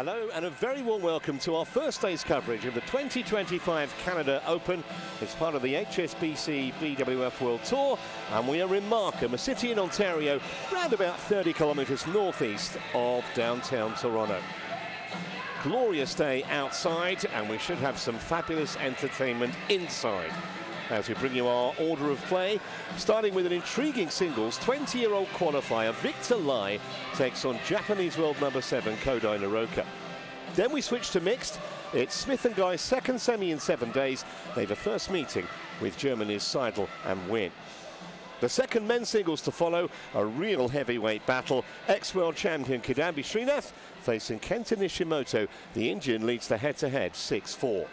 Hello and a very warm welcome to our first day's coverage of the 2025 Canada Open. It's part of the HSBC BWF World Tour, and we are in Markham, a city in Ontario, around about 30 kilometres northeast of downtown Toronto. Glorious day outside, and we should have some fabulous entertainment inside as we bring you our order of play, starting with an intriguing singles. 20-year-old qualifier Victor Lai takes on Japanese world number 7 Kodai Naraoka. Then we switch to mixed. It's Smith & Guy's second semi in 7 days. They've a first meeting with Germany's Seidel and Win. The second men's singles to follow, a real heavyweight battle. Ex-world champion Kidambi Srinath facing Kenta Nishimoto. The Indian leads the head-to-head 6-4.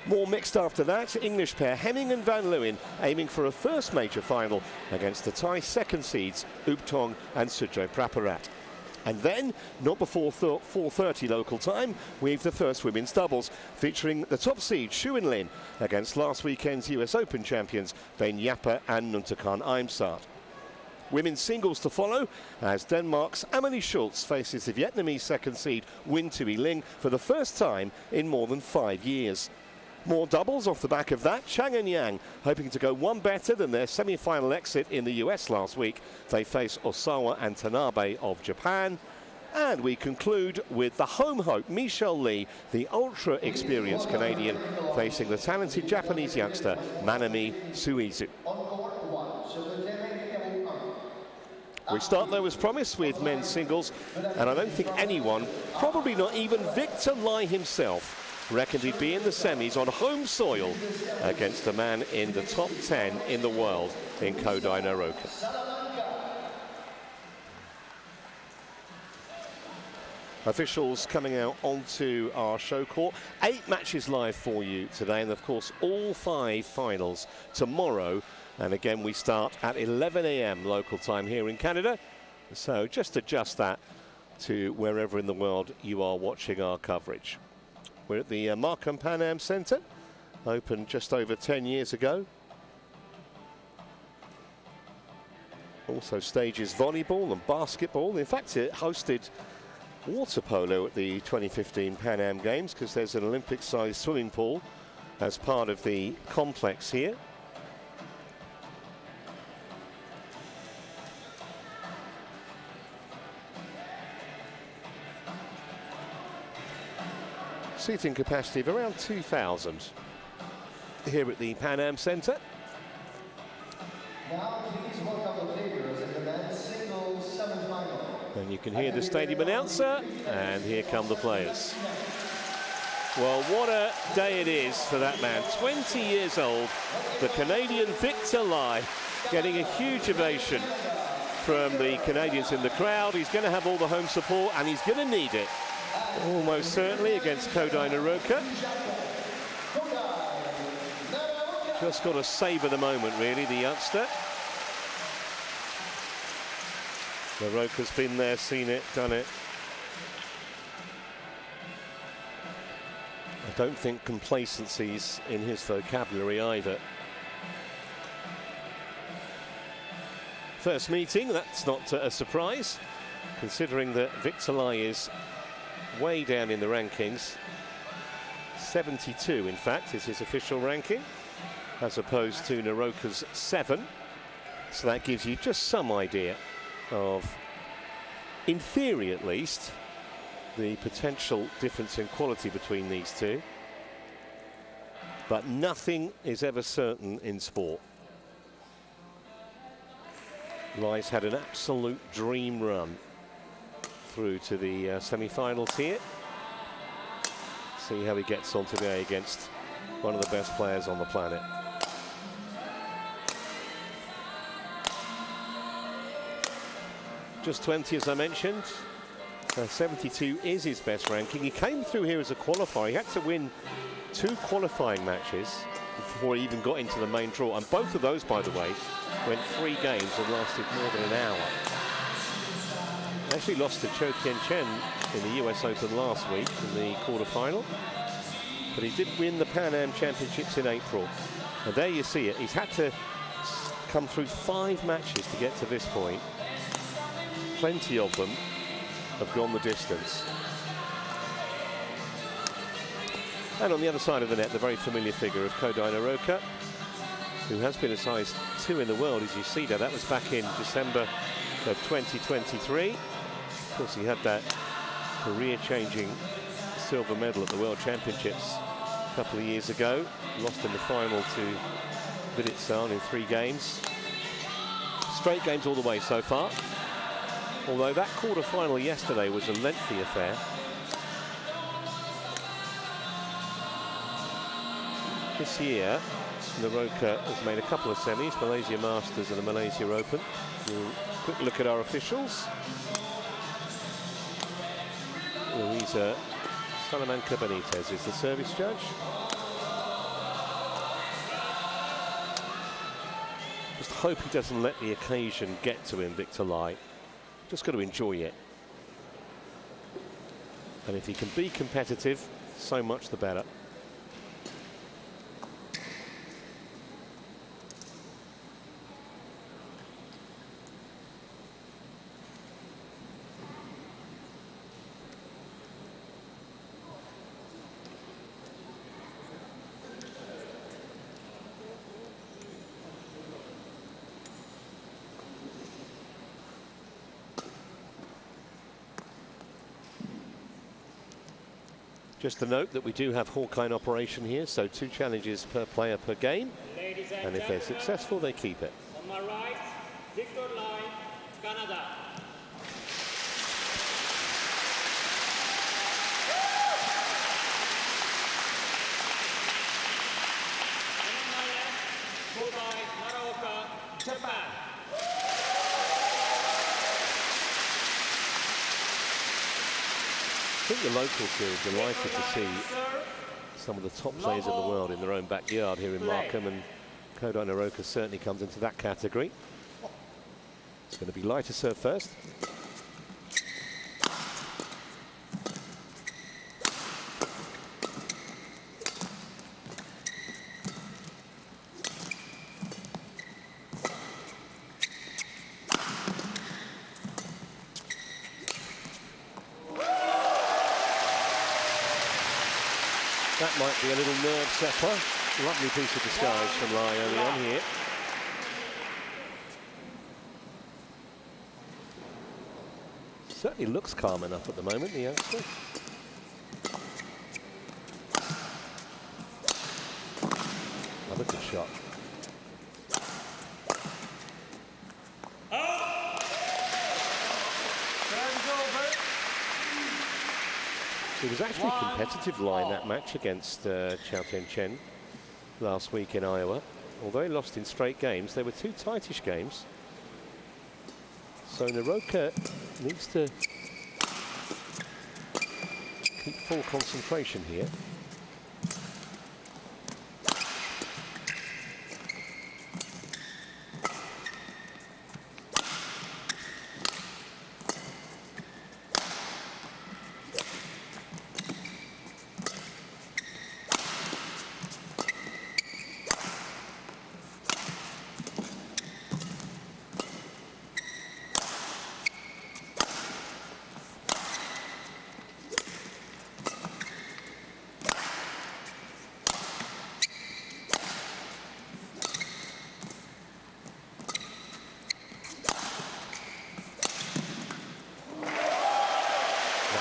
More mixed after that, English pair Hemming and Van Leeuwen aiming for a first major final against the Thai second seeds Uptong and Sujay Praparat. And then, not before 4:30 local time, we've the first women's doubles featuring the top seed Shu In Lin against last weekend's US Open champions Ben Yappa and Nuntakan Aimsart. Women's singles to follow as Denmark's Amelie Schultz faces the Vietnamese second seed Win Thuy Ling for the first time in more than 5 years. More doubles off the back of that. Chang and Yang hoping to go one better than their semi-final exit in the US last week. They face Osawa and Tanabe of Japan. And we conclude with the home hope, Michelle Lee, the ultra-experienced Canadian, facing the talented Japanese youngster, Manami Suizu. We start, though, as promised, with men's singles. And I don't think anyone, probably not even Victor Lai himself, reckoned he'd be in the semis on home soil against a man in the top 10 in the world in Kodai Naraoka. Officials coming out onto our show court. 8 matches live for you today, and of course all 5 finals tomorrow. And again, we start at 11 AM local time here in Canada. So just adjust that to wherever in the world you are watching our coverage. We're at the Markham Pan Am Centre, opened just over 10 years ago. Also stages volleyball and basketball. In fact, it hosted water polo at the 2015 Pan Am Games because there's an Olympic-sized swimming pool as part of the complex here. Seating capacity of around 2,000 here at the Pan Am Centre. Now please welcome the players in the men's singles semifinal. And you can hear the stadium announcer, and here come the players. Well, what a day it is for that man. 20 years old, the Canadian Victor Lai, getting a huge ovation from the Canadians in the crowd. He's going to have all the home support, and he's going to need it. Almost certainly against Kodai Naraoka. Just got to savour the moment, really, the youngster. Naraoka's been there, seen it, done it. I don't think complacency's in his vocabulary either. First meeting, that's not a surprise, considering that Victor Lai is way down in the rankings. 72, in fact, is his official ranking, as opposed to Naraoka's 7. So that gives you just some idea of, in theory at least, the potential difference in quality between these two. But nothing is ever certain in sport. Lai's had an absolute dream run through to the semi-finals here. See how he gets on today against one of the best players on the planet. Just 20, as I mentioned. 72 is his best ranking. He came through here as a qualifier. He had to win 2 qualifying matches before he even got into the main draw. And both of those, by the way, went 3 games and lasted more than an hour. Actually lost to JPN in the US Open last week in the quarter-final. But he did win the Pan Am Championships in April. And there you see it. He's had to come through 5 matches to get to this point. Plenty of them have gone the distance. And on the other side of the net, the very familiar figure of Kodai Naraoka, who has been a size 2 in the world, as you see there. That was back in December of 2023. Of course, he had that career-changing silver medal at the World Championships a couple of years ago. Lost in the final to Viditsan in 3 games. Straight games all the way so far. Although that quarter-final yesterday was a lengthy affair. This year, Naraoka has made a couple of semis, Malaysia Masters and the Malaysia Open. We'll quick look at our officials. Louisa Salamanca Benitez is the service judge. Just hope he doesn't let the occasion get to him, Victor Lai. Just got to enjoy it. And if he can be competitive, so much the better. Just to note that we do have Hawkeye in operation here, so 2 challenges per player per game. And if they're successful, they keep it. On my right, Victor Lai, Canada. And on my left, Kodai Naraoka, Japan. I think the locals here are delighted to see some of the top players in the world in their own backyard here in Markham, and Kodai Naraoka certainly comes into that category. It's going to be Lai to serve first. That might be a little nerve sepper. Lovely piece of disguise from Lai early on here. Certainly looks calm enough at the moment, the youngster. Another good shot. It was actually a competitive line, that match against Chao Tian-Chen last week in Iowa. Although he lost in straight games, they were 2 tightish games. So Naraoka needs to keep full concentration here.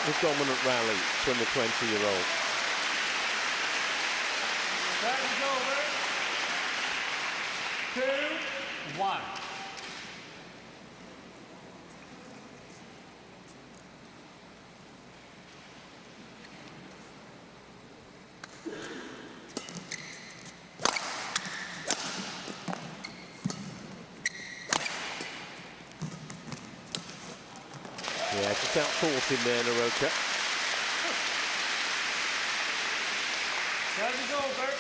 The dominant rally from the 20-year-old. That is over. 2-1. Yeah, just out thought in there, Naraoka. Service over.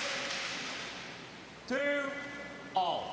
2-all.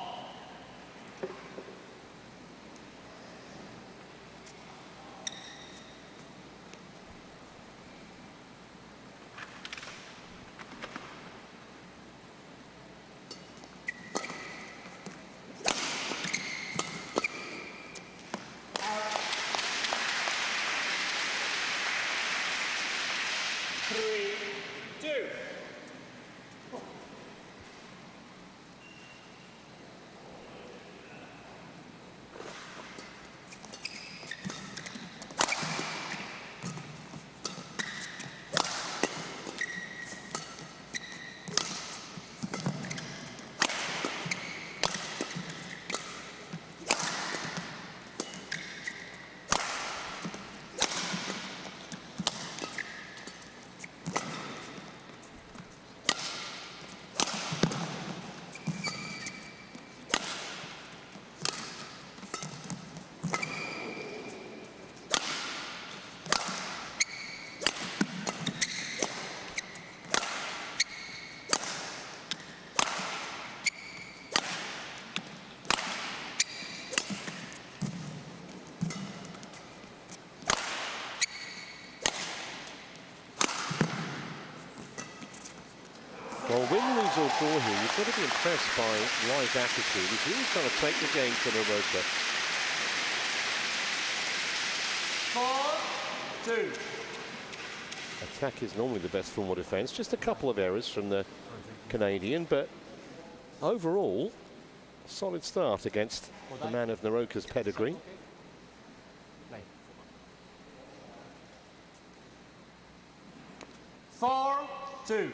win, lose or draw here, you've got to be impressed by Lai's attitude. He's really trying to take the game to Naraoka. 4-2. Attack is normally the best form of defence. Just a couple of errors from the Canadian, but overall, solid start against the man of Naraoka's pedigree. 4-2.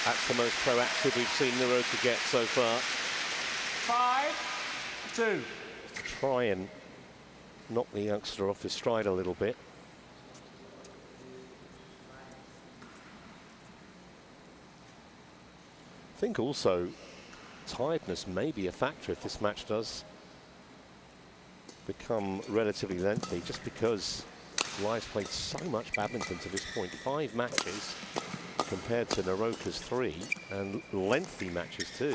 That's the most proactive we've seen Naraoka get so far. 5-2. Try and knock the youngster off his stride a little bit. I think also tiredness may be a factor if this match does become relatively lengthy, just because Lai's played so much badminton to this point. 5 matches compared to Naraoka's 3, and lengthy matches too.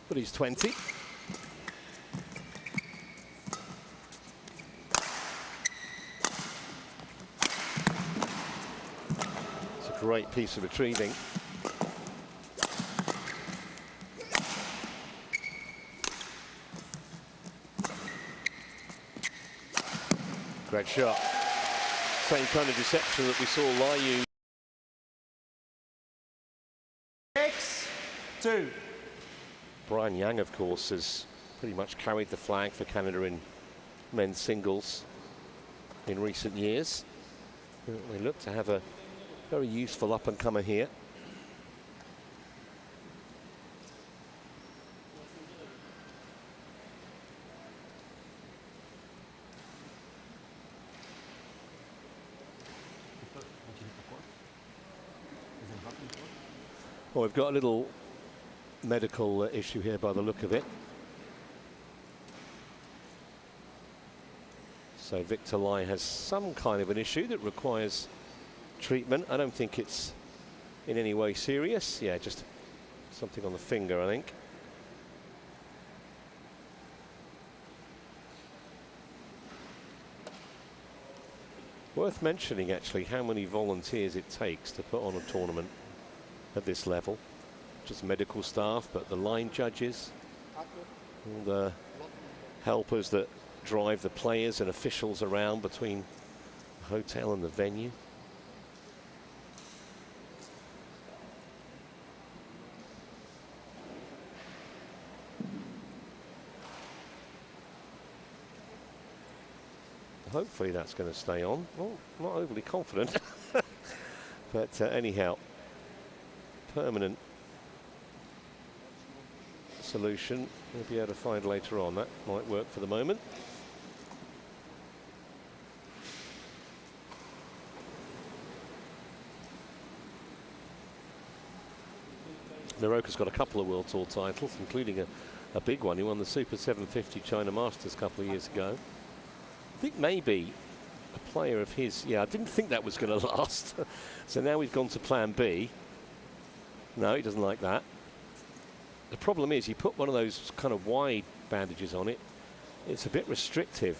But he's 20. It's a great piece of retrieving. Great shot. Same kind of deception that we saw Lai use. 6-2. Brian Yang, of course, has pretty much carried the flag for Canada in men's singles in recent years. They look to have a very useful up-and-comer here. Well, we've got a little medical issue here by the look of it. So Victor Lai has some kind of an issue that requires treatment. I don't think it's in any way serious. Yeah, just something on the finger, I think. Worth mentioning, actually, how many volunteers it takes to put on a tournament at this level. Just medical staff, but the line judges, all the helpers that drive the players and officials around between the hotel and the venue. Hopefully that's going to stay on. Well, not overly confident, but anyhow, permanent solution we'll be able to find later on. That might work for the moment. Naraoka's got a couple of World Tour titles, including a big one. He won the Super 750 China Masters a couple of years ago. I think maybe a player of his, yeah, I didn't think that was going to last. So now we've gone to plan B. No, he doesn't like that. The problem is you put one of those kind of wide bandages on it, it's a bit restrictive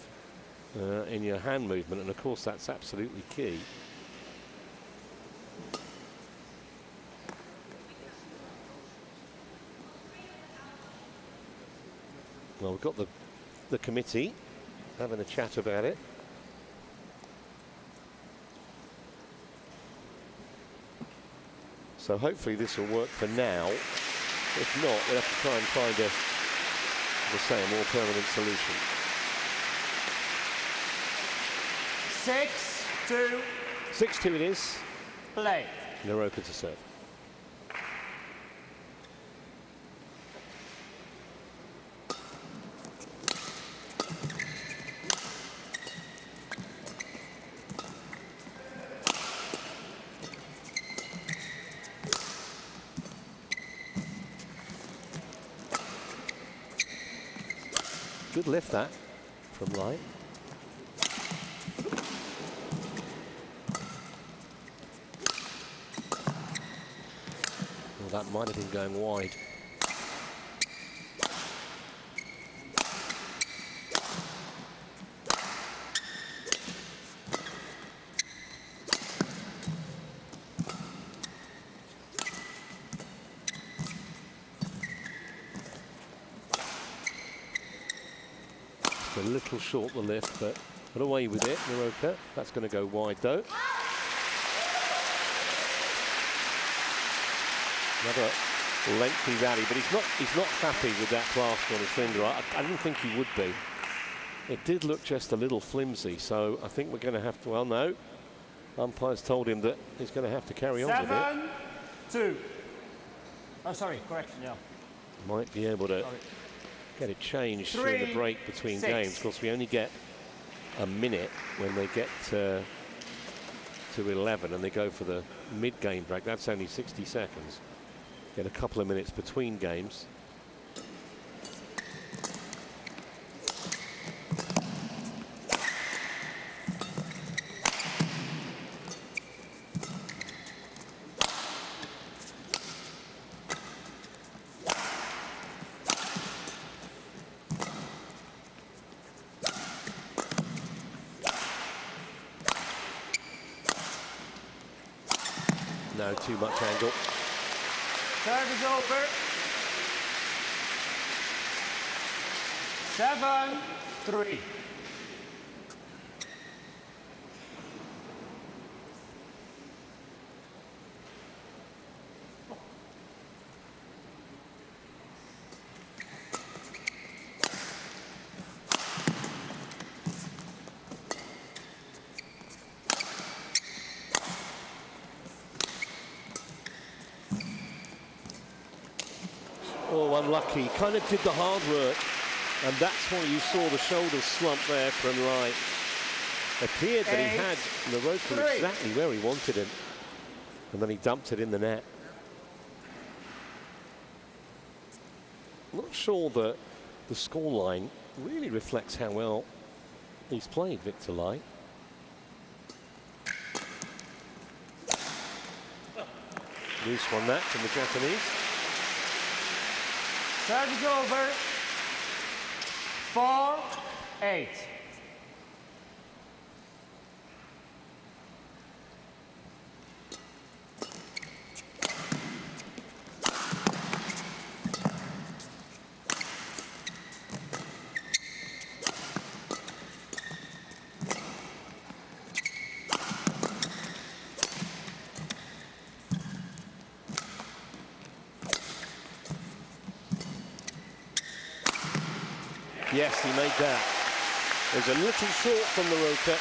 in your hand movement, and of course that's absolutely key. Well, we've got the committee having a chat about it. So hopefully this will work for now. If not, we'll have to try and find a more permanent solution. 6-2. 6-2 it is. Play. Naraoka to serve. Good lift that from Lai. Well, that might have been going wide. short the lift, but away with it, Naraoka. That's going to go wide, though. Another lengthy rally, but he's not happy with that plaster on his finger. I didn't think he would be. It did look just a little flimsy, so I think we're going to have to, well, no. Umpire's told him that he's going to have to carry on with it. 7-2. Oh, sorry, correction, yeah. Might be able to get it changed during the break between games. Of course, we only get a minute when they get to 11 and they go for the mid-game break. That's only 60 seconds. Get a couple of minutes between games. No, too much angle. Serve is over. 7-3. Oh, unlucky. Kind of did the hard work, and that's why you saw the shoulders slump there from Lai. Appeared that he had Naraoka exactly where he wanted him, and then he dumped it in the net. Not sure that the scoreline really reflects how well he's played, Victor Lai. Loose one that from the Japanese. Serve is over. 4-8. Yes, he made that. It was a little short from Naraoka,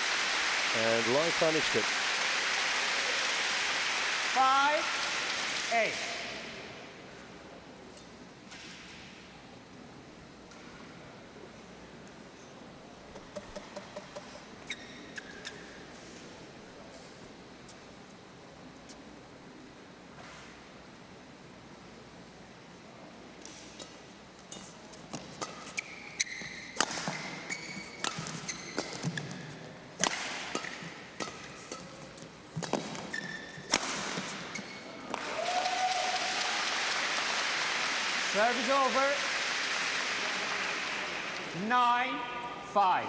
and Lai punished it. 5-8. Serve is over. 9-5.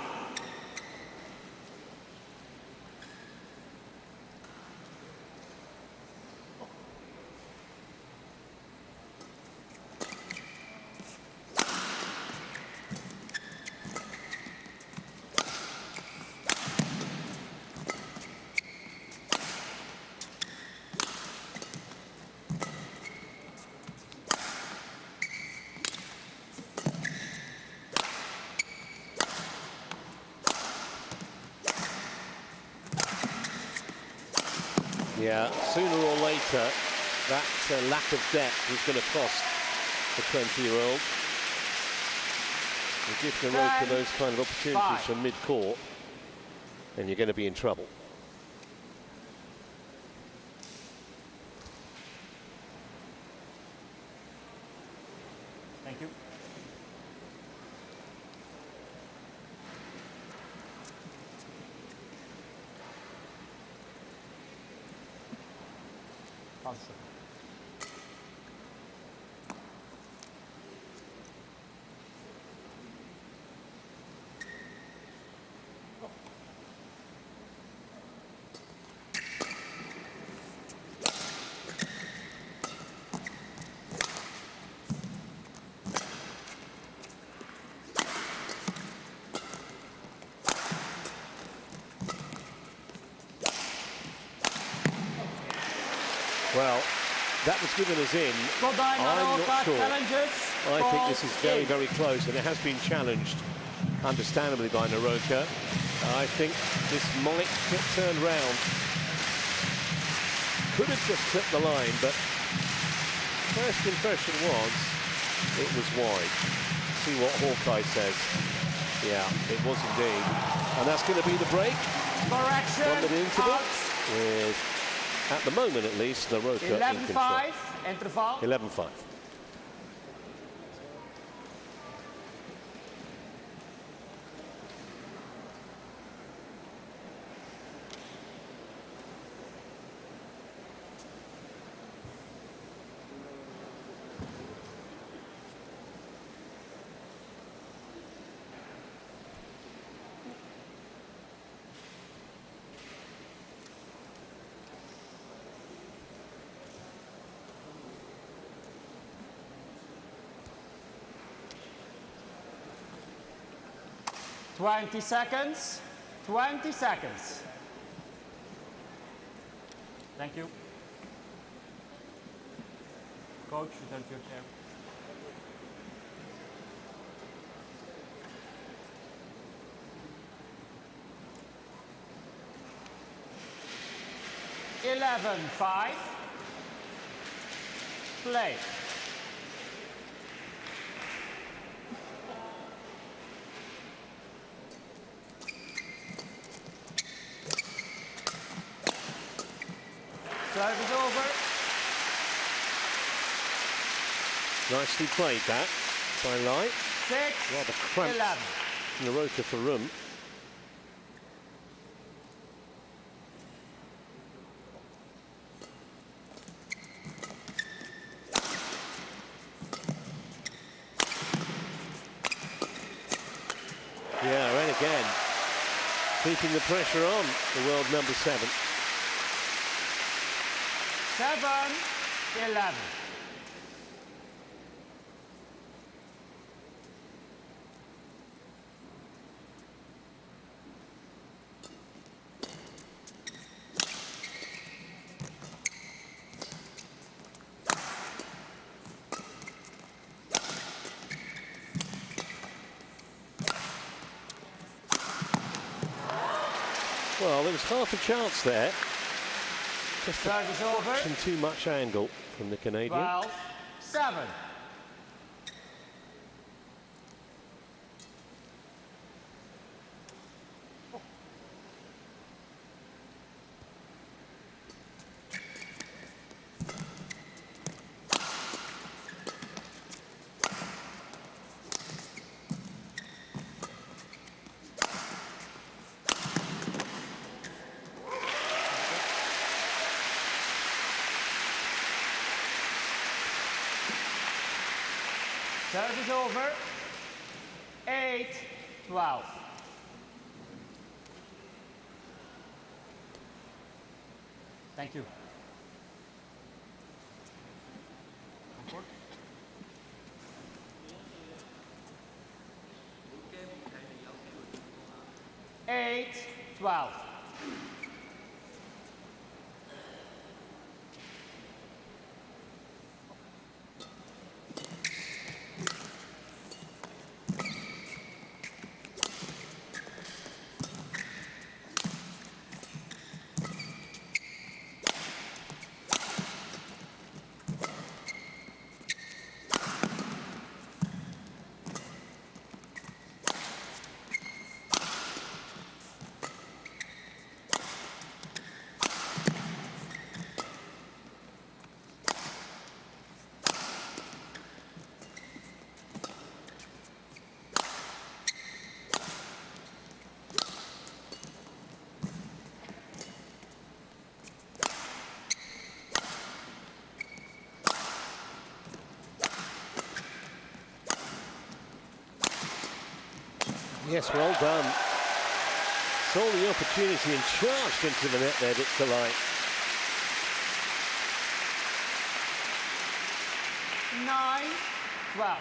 Yeah, sooner or later, that lack of depth is going to cost the 20-year-old. You give Naraoka those kind of opportunities from mid-court, and you're going to be in trouble. Thank you. Awesome. Well, that was given us in. Kodai I'm Naraoka not sure. challenges. I think this is very, in. very close, and it has been challenged, understandably, by Naraoka. I think this might get turned round. Could have just clipped the line, but first impression was it was wide. See what Hawkeye says. Yeah, it was indeed. And that's going to be the break. Correction. 1 minute interval. Out. With, at the moment at least, Naraoka in control. 11-5. Interval. 11-5. Twenty seconds. 20 seconds. Thank you. Coach, return to your chair. Eleven, 5. Play. Service over. Nicely played that by Lai. 6, Rather cramped 11. Naraoka for room. Yeah, and again, keeping the pressure on the world number 7. 7-11. Well, there was half a chance there. Just Service over. too much angle from the Canadian. 12-7. Service over. 8-12. Thank you. 8-12. Yes, well done. Saw the opportunity and charged into the net there, Victor Light. 9-12.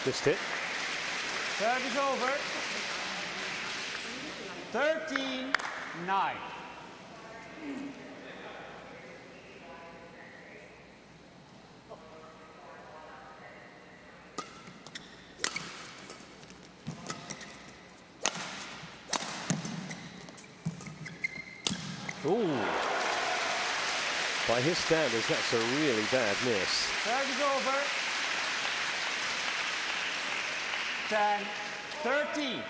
practiced it. Service over. 13-9. Ooh. By his standards, that's a really bad miss. Service over. 10-13.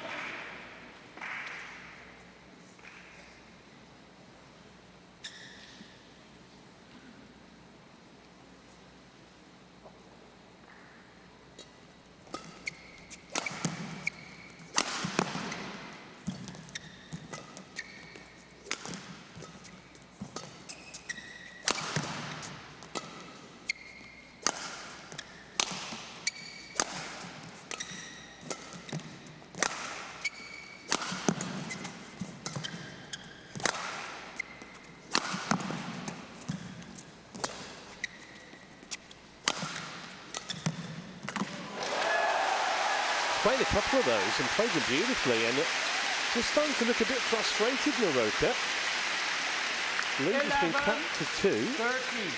Played a couple of those and played them beautifully, and just starting to look a bit frustrated, Naraoka. Lead has been cut to 2. 13.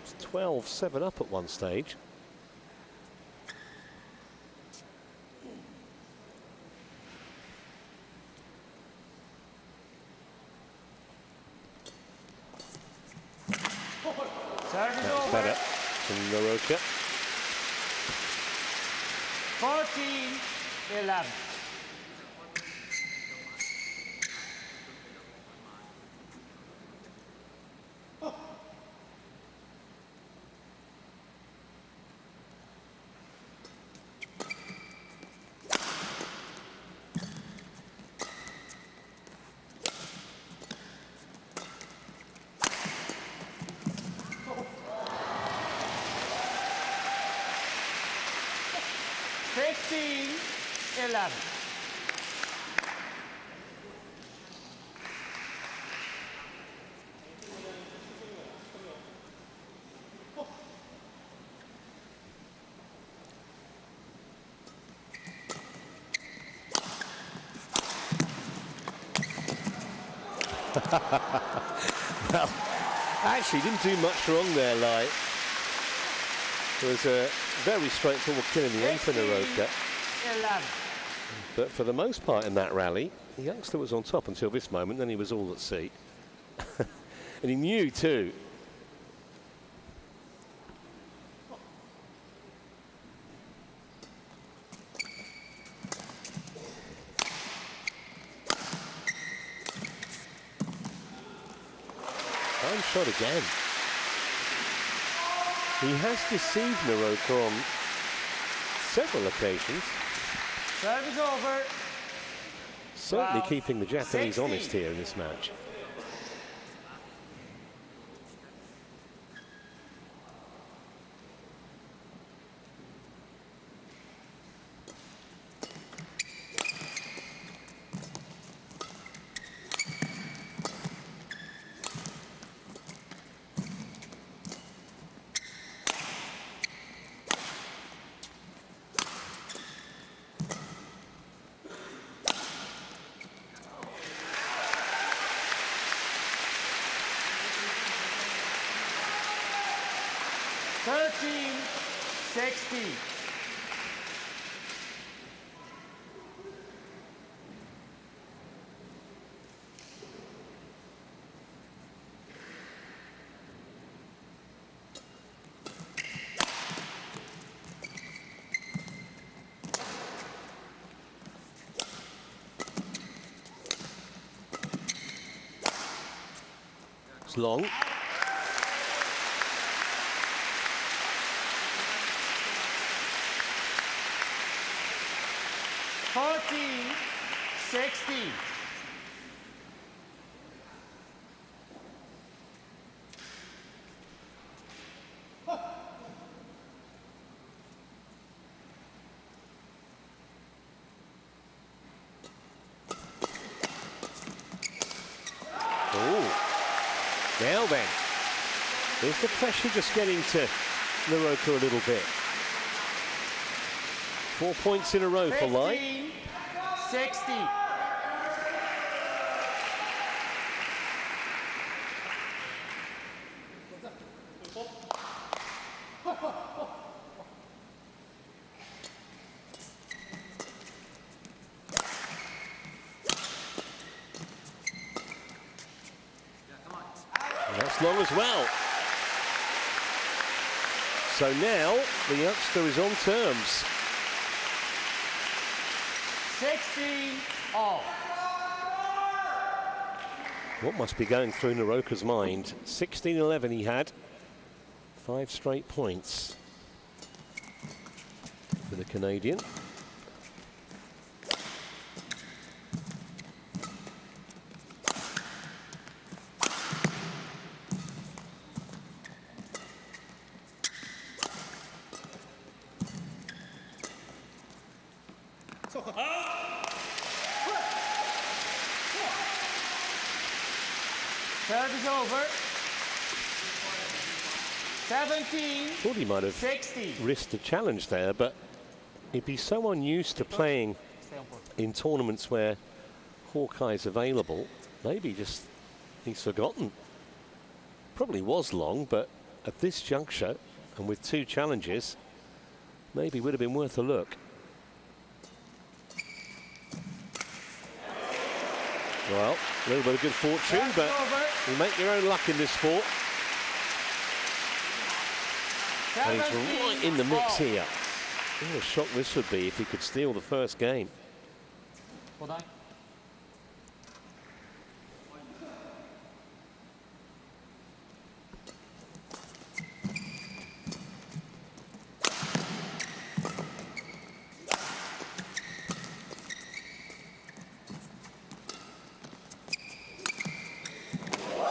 It's 12-7 up at one stage. Service That's over. better from Naraoka. 14-11. Well, actually didn't do much wrong there, Lai. It was a very straightforward kill in the end for Naraoka. 11. But for the most part in that rally, the youngster was on top until this moment, then he was all at sea. And he knew too. Fine shot again. He has deceived Naraoka on several occasions. Service over. Certainly Wow. keeping the Japanese 60. honest here in this match. It's long. Now then, is the pressure just getting to Naraoka a little bit? 4 points in a row for Lai. 60. That's long as well. So now the youngster is on terms. 16 all. What must be going through Naraoka's mind? 16-11 he had. 5 straight points for the Canadian. Service over. 17. Thought he might have 60. risked a challenge there, but he'd be so unused to playing in tournaments where Hawkeye's available. Maybe just he's forgotten. Probably was long, but at this juncture and with 2 challenges, maybe would have been worth a look. Well, a little bit of good fortune, but you make your own luck in this sport. And he's right in the mix here. What a shock this would be if he could steal the first game. Kodai.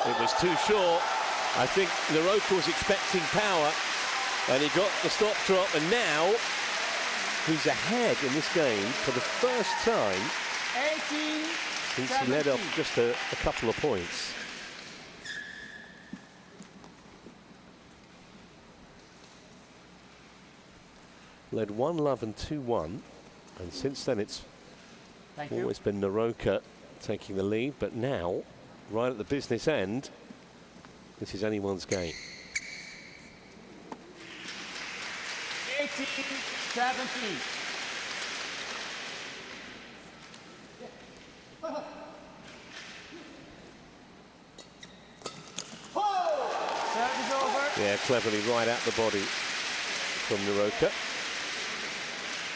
It was too short. I think Naraoka was expecting power, and he got the stop drop, and now he's ahead in this game for the first time 18. since he led off just a couple of points. Led 1-love and 2-1, and since then it's always been Naraoka taking the lead, but now, right at the business end, this is anyone's game. 18, 17. Service over. Yeah, cleverly right at the body from Naraoka.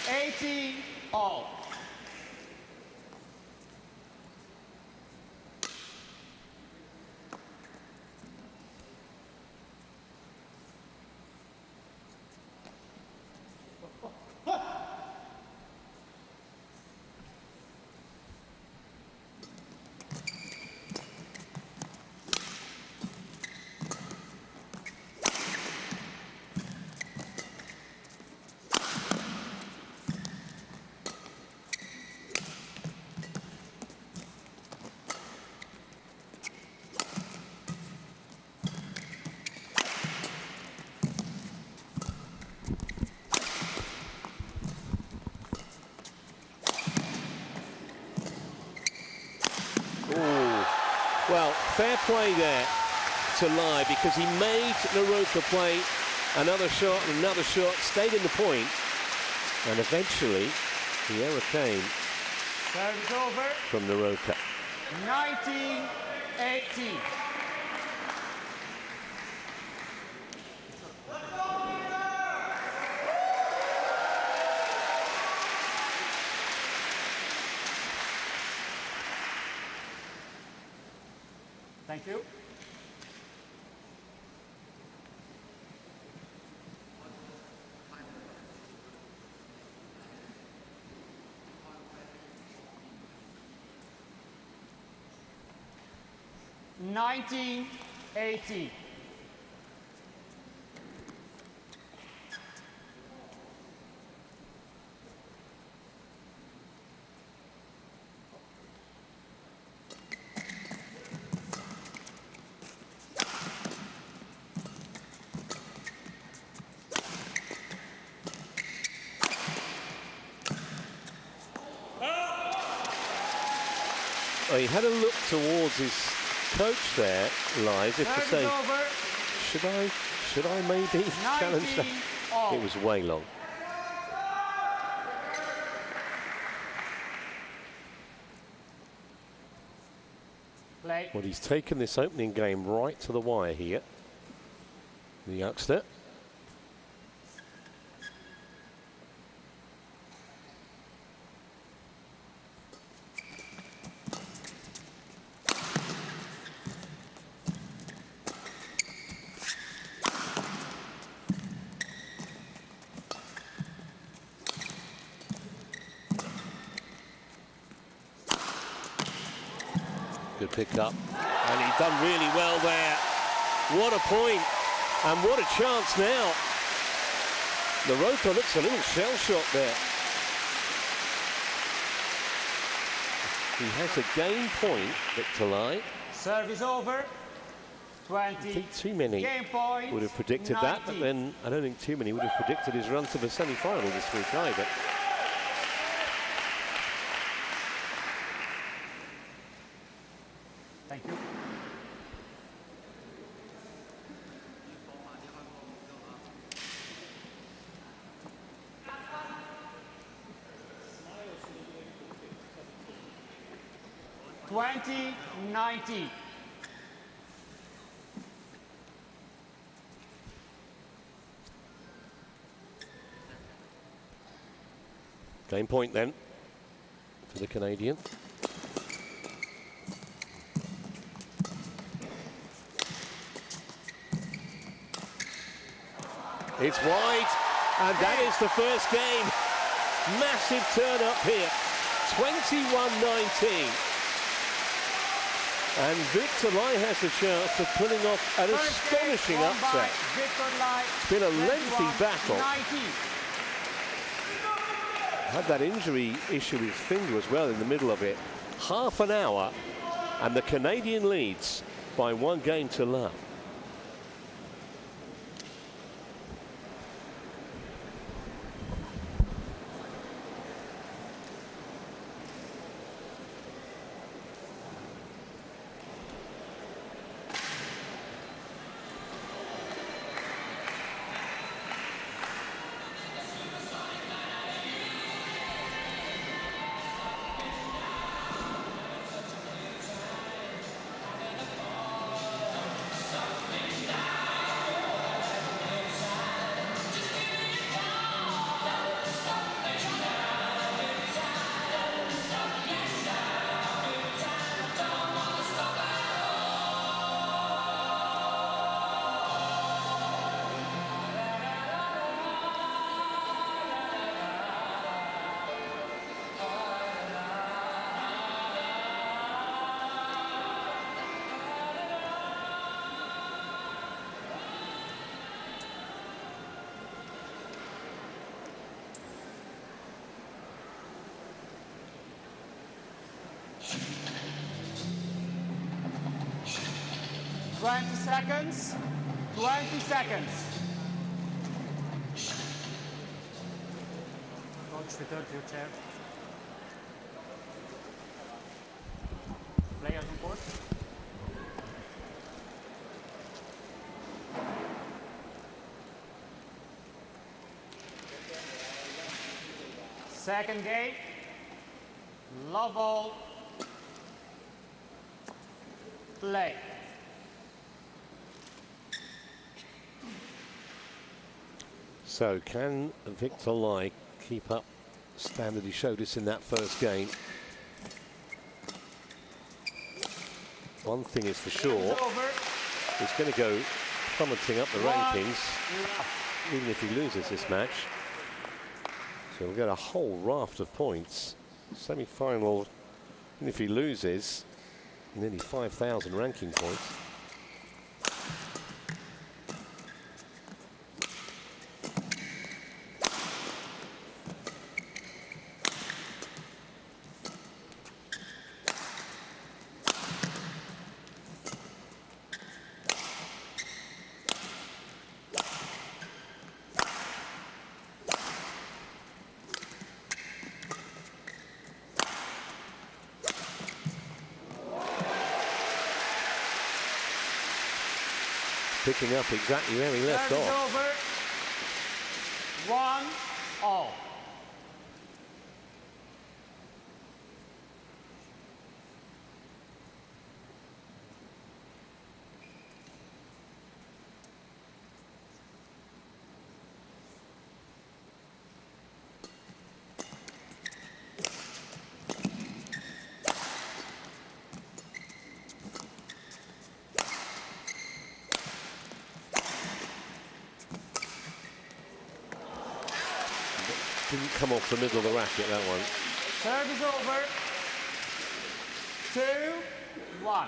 18 all. Well, fair play there to Lai, because he made Naraoka play another shot and another shot, stayed in the point, and eventually the error came Service over. from Naraoka. 19-18. Thank you. Nineteen, 18. Well, he had a look towards his coach there, Lies, if to say, should I maybe challenge that? It was way long. Play. Well, he's taken this opening game right to the wire here, the youngster. Good pick up, and he's done really well there. What a point, and what a chance now. Naraoka looks a little shell-shocked there. He has a game point, Victor Lai. Service over. 20. I think too many Game point, would have predicted 90. that, but then I don't think too many would have predicted his run to the semi-final this week either. Thank you. $20.90. Game point then for the Canadian. It's wide, and that is the first game. Massive turn up here, 21-19. And Victor Lai has the chance of pulling off an astonishing upset. It's been a lengthy battle. Had that injury issue with his finger as well in the middle of it. Half an hour, and the Canadian leads by 1 game to love. Seconds. 20 seconds. Coach, return to your chair. Players on court. Second game. Love all. Play. So can Victor Lai keep up standard he showed us in that first game? One thing is for sure, he's going to go plummeting up the rankings, even if he loses this match. So he'll get a whole raft of points. Semi-final, and if he loses, nearly 5,000 ranking points. picking up exactly where he left off. Over. 1-all. Didn't come off the middle of the racket, that one. Serve is over. 2-1.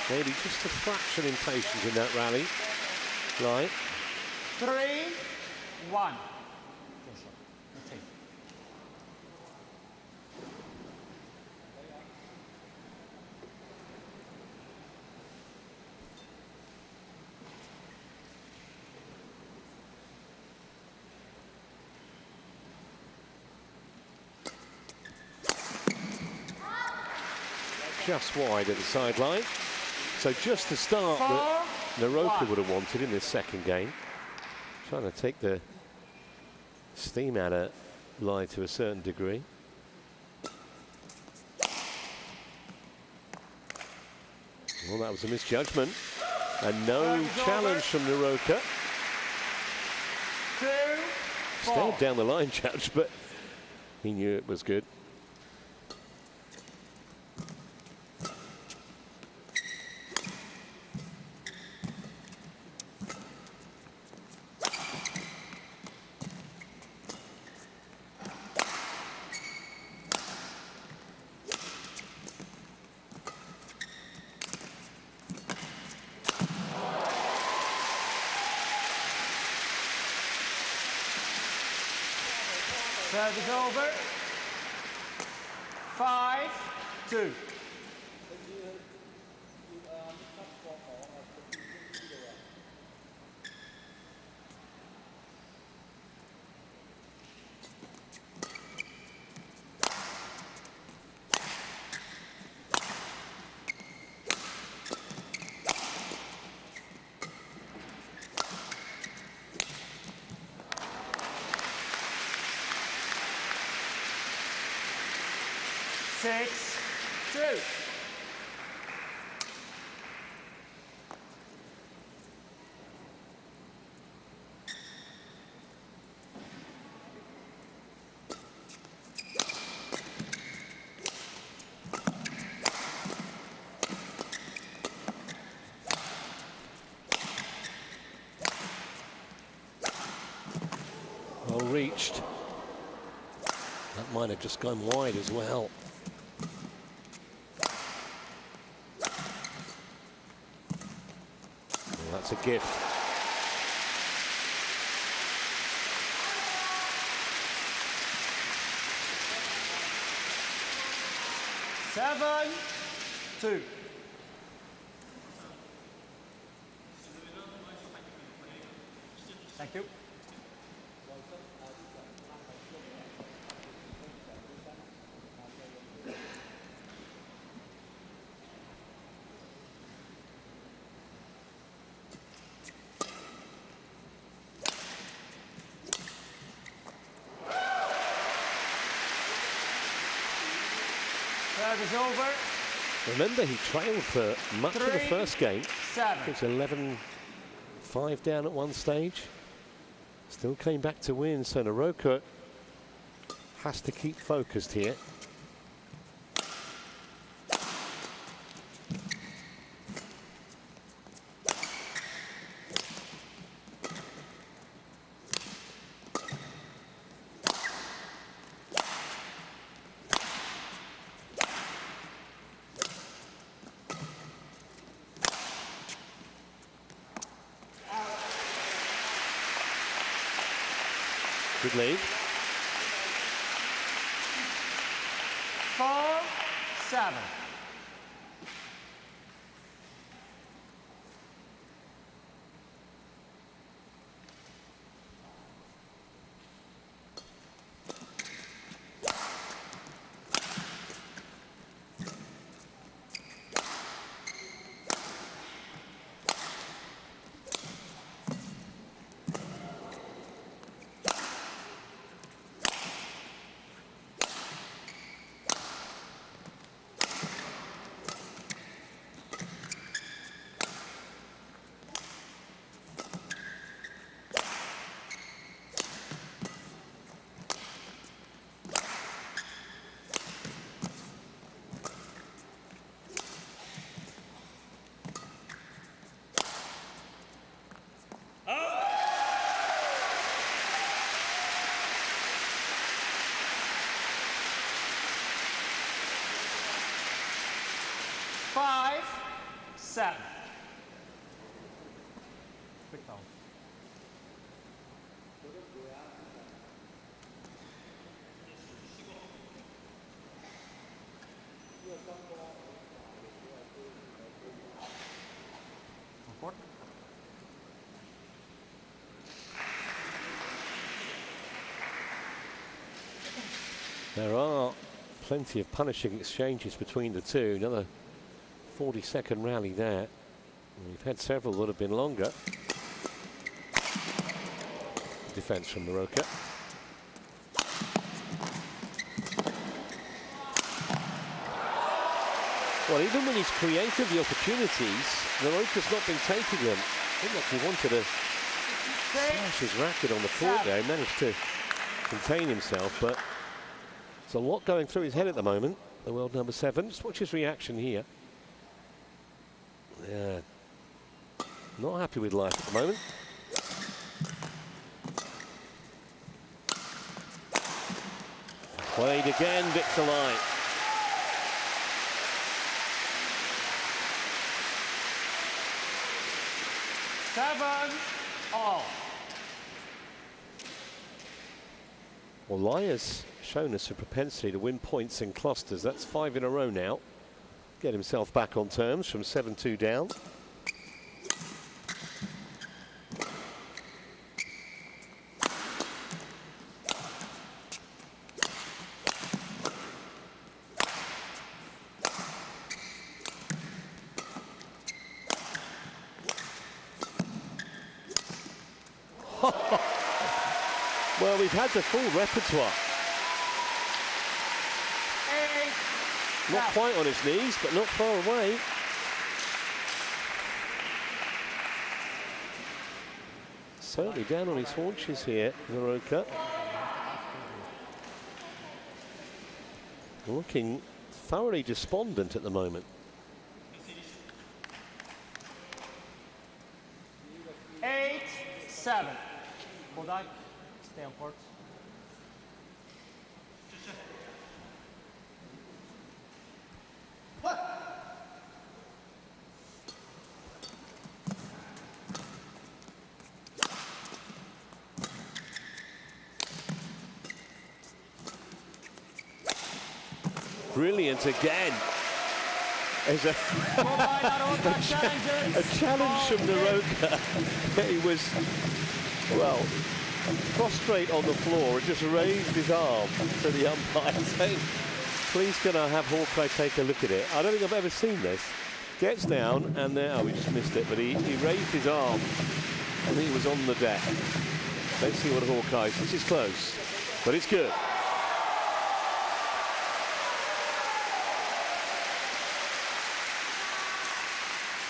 Maybe just a fraction impatient in that rally. Right. 3-1. Just wide at the sideline. So just the start that Naraoka would have wanted in this second game. Trying to take the steam out of Lai to a certain degree. Well, that was a misjudgment. And no challenge from Naraoka. Stared down the line, judge, but he knew it was good. Serve is over. 5-2. Six, 2. Well reached. That might have just gone wide as well. That's a gift. Seven, 2. Thank you. Serve is over. Remember, he trailed for much of the first game. 7. It was 11-5 down at one stage. Still came back to win, so Naraoka has to keep focused here. Good lead. 4-7. Seven. Quick foul. There are plenty of punishing exchanges between the two. Another 40-second rally there. We've had several that have been longer. Defense from Naraoka. Well, even when he's created the opportunities, Naraoka's not been taking them. I think that he wanted to smash his racket on the court there. He managed to contain himself, but there's a lot going through his head at the moment. The world number 7. Just watch his reaction here. Yeah, not happy with life at the moment. Played again, Victor Light. All. Well, Lai has shown us a propensity to win points in clusters. That's 5 in a row now. Get himself back on terms from 7-2 down. Well, we've had the full repertoire. Not quite on his knees, but not far away. Certainly down on his haunches here, Naraoka. Looking thoroughly despondent at the moment. 8-7. Kodai, stay on court. Brilliant again. There's a challenge from Naraoka. He was, well, prostrate on the floor and just raised his arm to the umpire saying, please can I have Hawkeye take a look at it. I don't think I've ever seen this. Gets down and there, oh, we just missed it, but he raised his arm and he was on the deck. Let's see what Hawkeye, this is close, but it's good.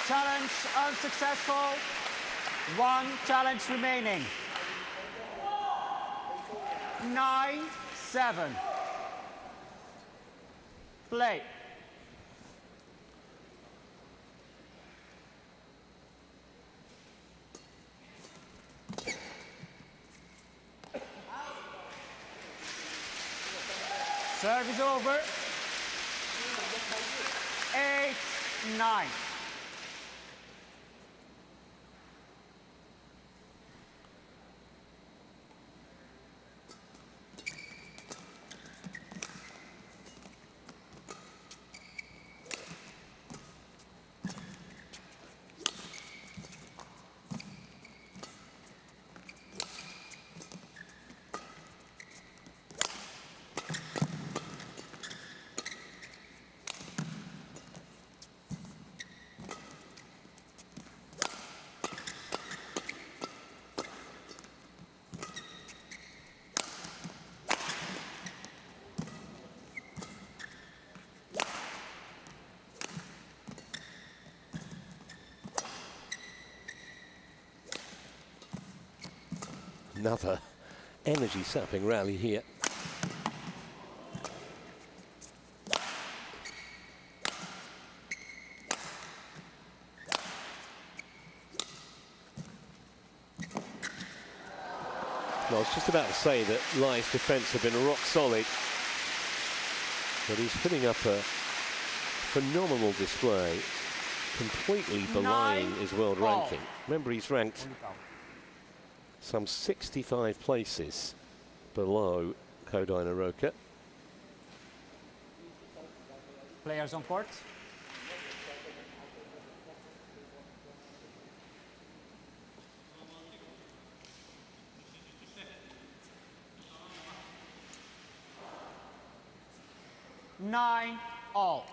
Challenge unsuccessful. One challenge remaining. 9-7. Play. Service over. 8-9. Another energy-sapping rally here. I was just about to say that Lai's defence had been rock solid, but he's putting up a phenomenal display, completely belying his world ranking. Remember, he's ranked some 65 places below Kodai Naraoka. Players on court. Nine all.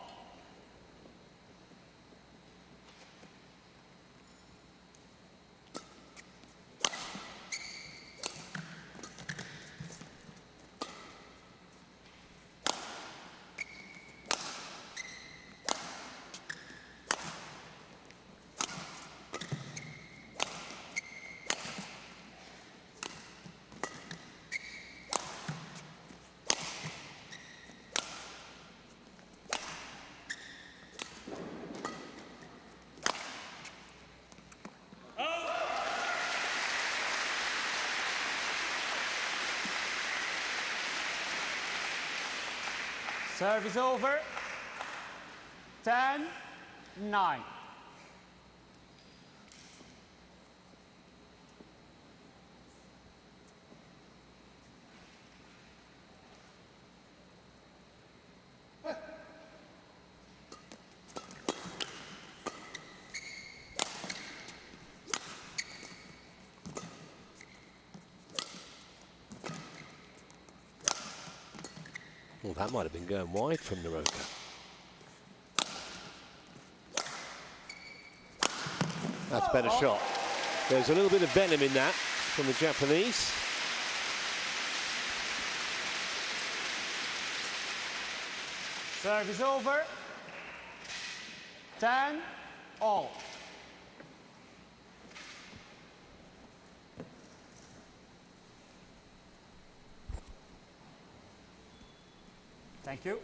Service over. 10-9. Well, that might have been going wide from Naraoka. That's a better shot. There's a little bit of venom in that from the Japanese. Service over. 10 all. Thank you.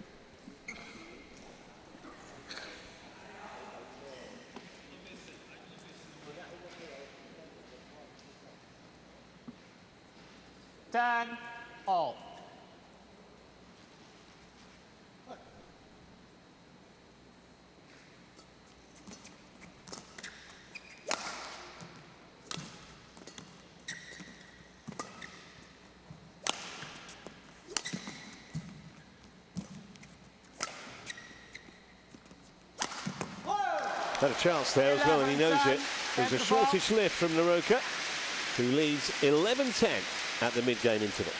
Ten all. Had a chance there as well, and he knows it. There's a shortish lift from Naraoka, who leads 11-10 at the mid-game interval.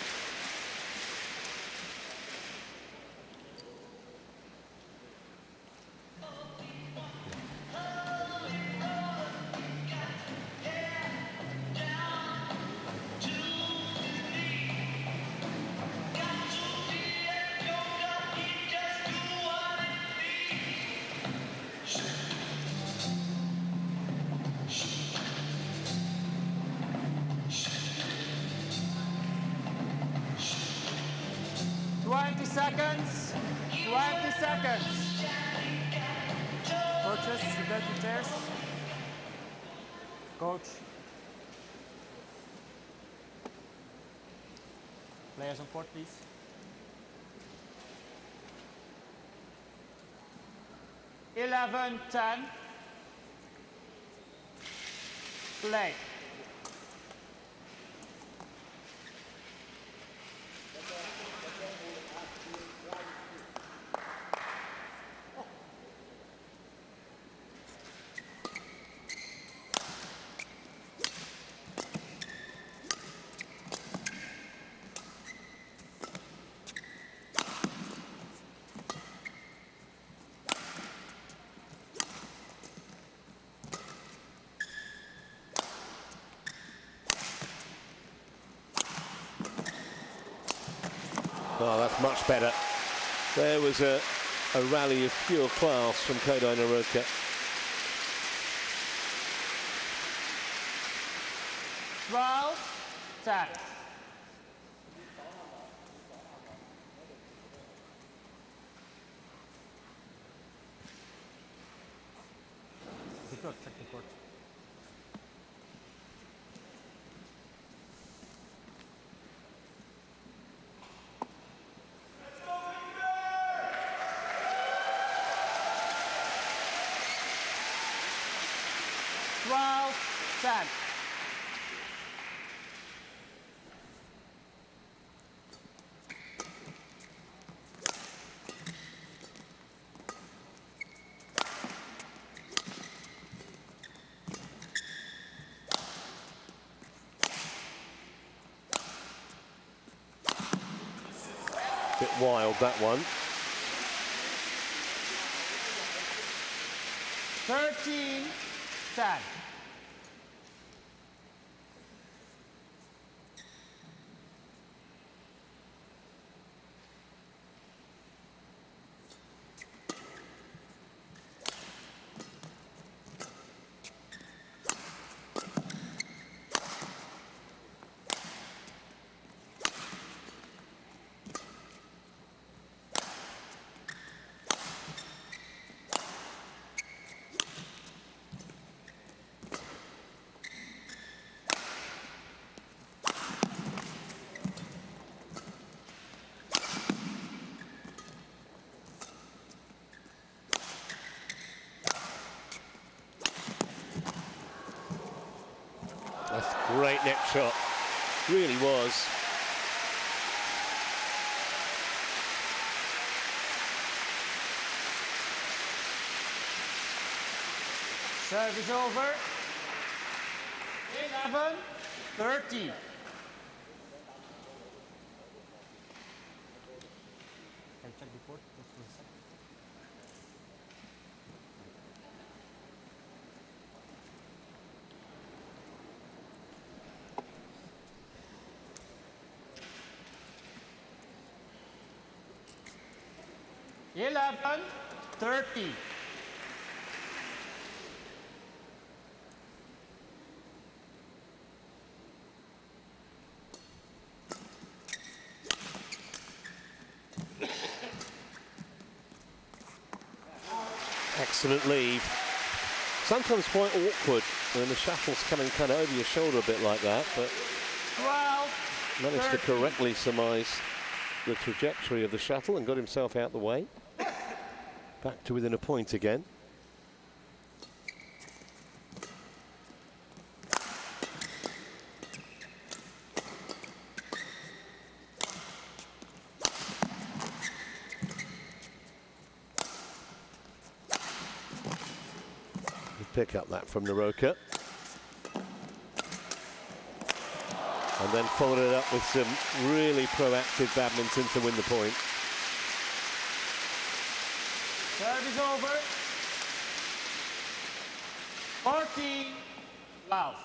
20 seconds. 20 seconds. Coaches, prepare your chairs. Coach. Players on court, please. Eleven, 10. Play. Oh, that's much better. There was a rally of pure class from Kodai Naraoka. 12, 10. Check the court. Bit wild, that one. 13, 10. That's a great net shot, really was. Service over. 11, 30. Can check the court just for a second. Eleven, 30. Excellent lead. Sometimes quite awkward when the shuttle's coming kind of over your shoulder a bit like that, but 12, managed 30. to correctly surmise the trajectory of the shuttle and got himself out the way. Back to within a point again. Pick up that from Naraoka. And then followed it up with some really proactive badminton to win the point. Service over. 14, 12.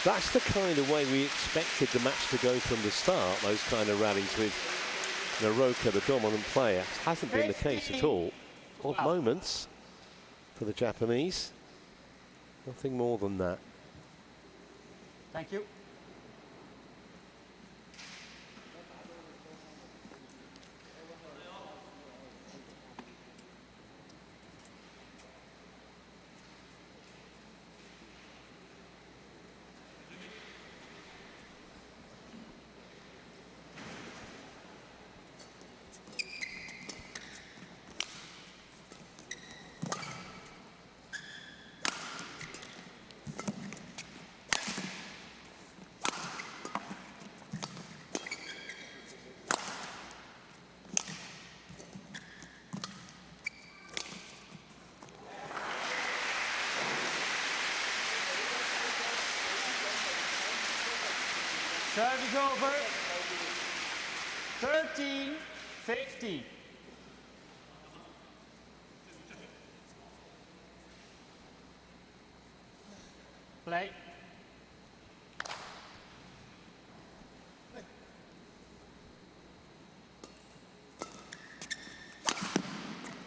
That's the kind of way we expected the match to go from the start, those kind of rallies with Naraoka, the dominant player. It hasn't been the case at all. Odd moments for the Japanese. Nothing more than that. Thank you. Serve is over. 13-15. Play.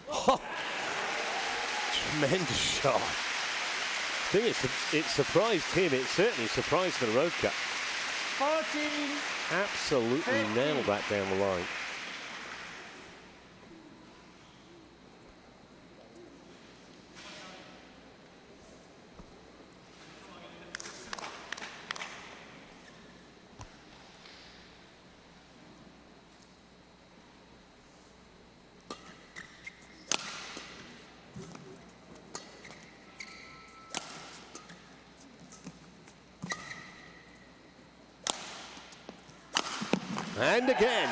Oh, tremendous shot. I think it surprised him. It certainly surprised Naraoka. 14. Absolutely 15. nailed that down the line. And again.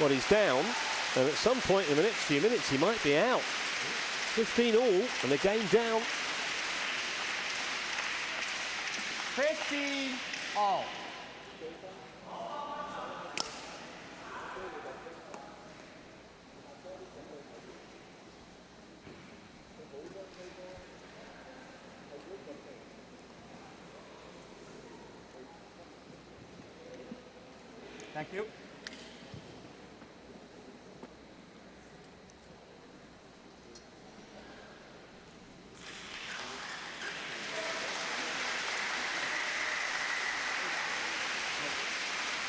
Well, he's down, and at some point in the next few minutes he might be out. 15 all, and the game down. 15 all. Thank you.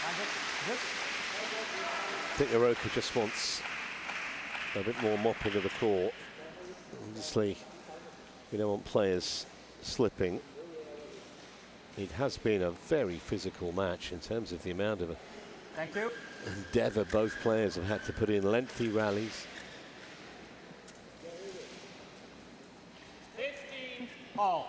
I think Naraoka just wants a bit more mopping of the court. Obviously, we don't want players slipping. It has been a very physical match in terms of the amount of Thank you. endeavour both players have had to put in, lengthy rallies. 15 all.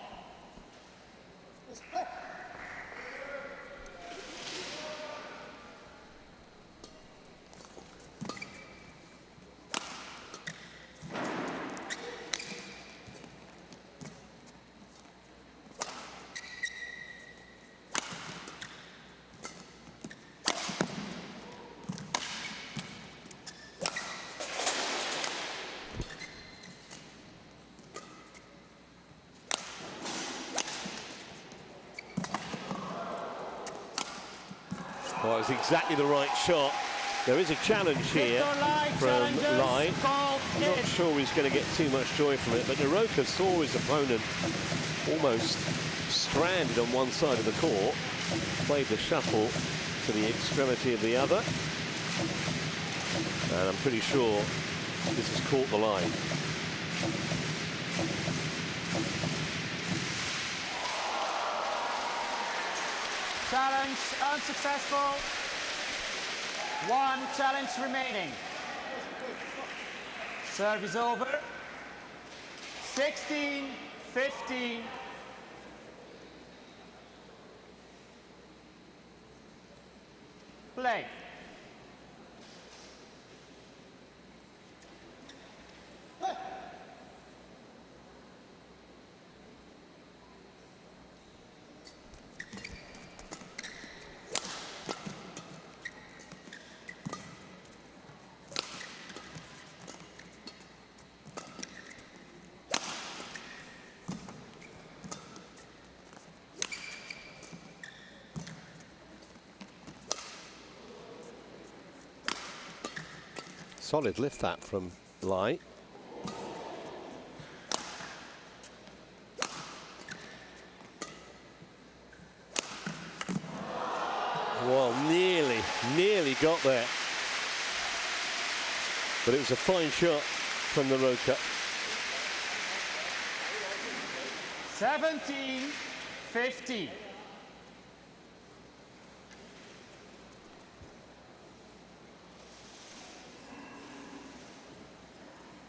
Well, it was exactly the right shot. There is a challenge here from Lai. I'm not sure he's going to get too much joy from it, but Naraoka saw his opponent almost stranded on one side of the court, played the shuffle to the extremity of the other, and I'm pretty sure this has caught the line. Challenge unsuccessful. One challenge remaining. Serve is over. 16-15. Play. Solid lift that from Lai. Well, nearly got there. But it was a fine shot from Naraoka. 17-15.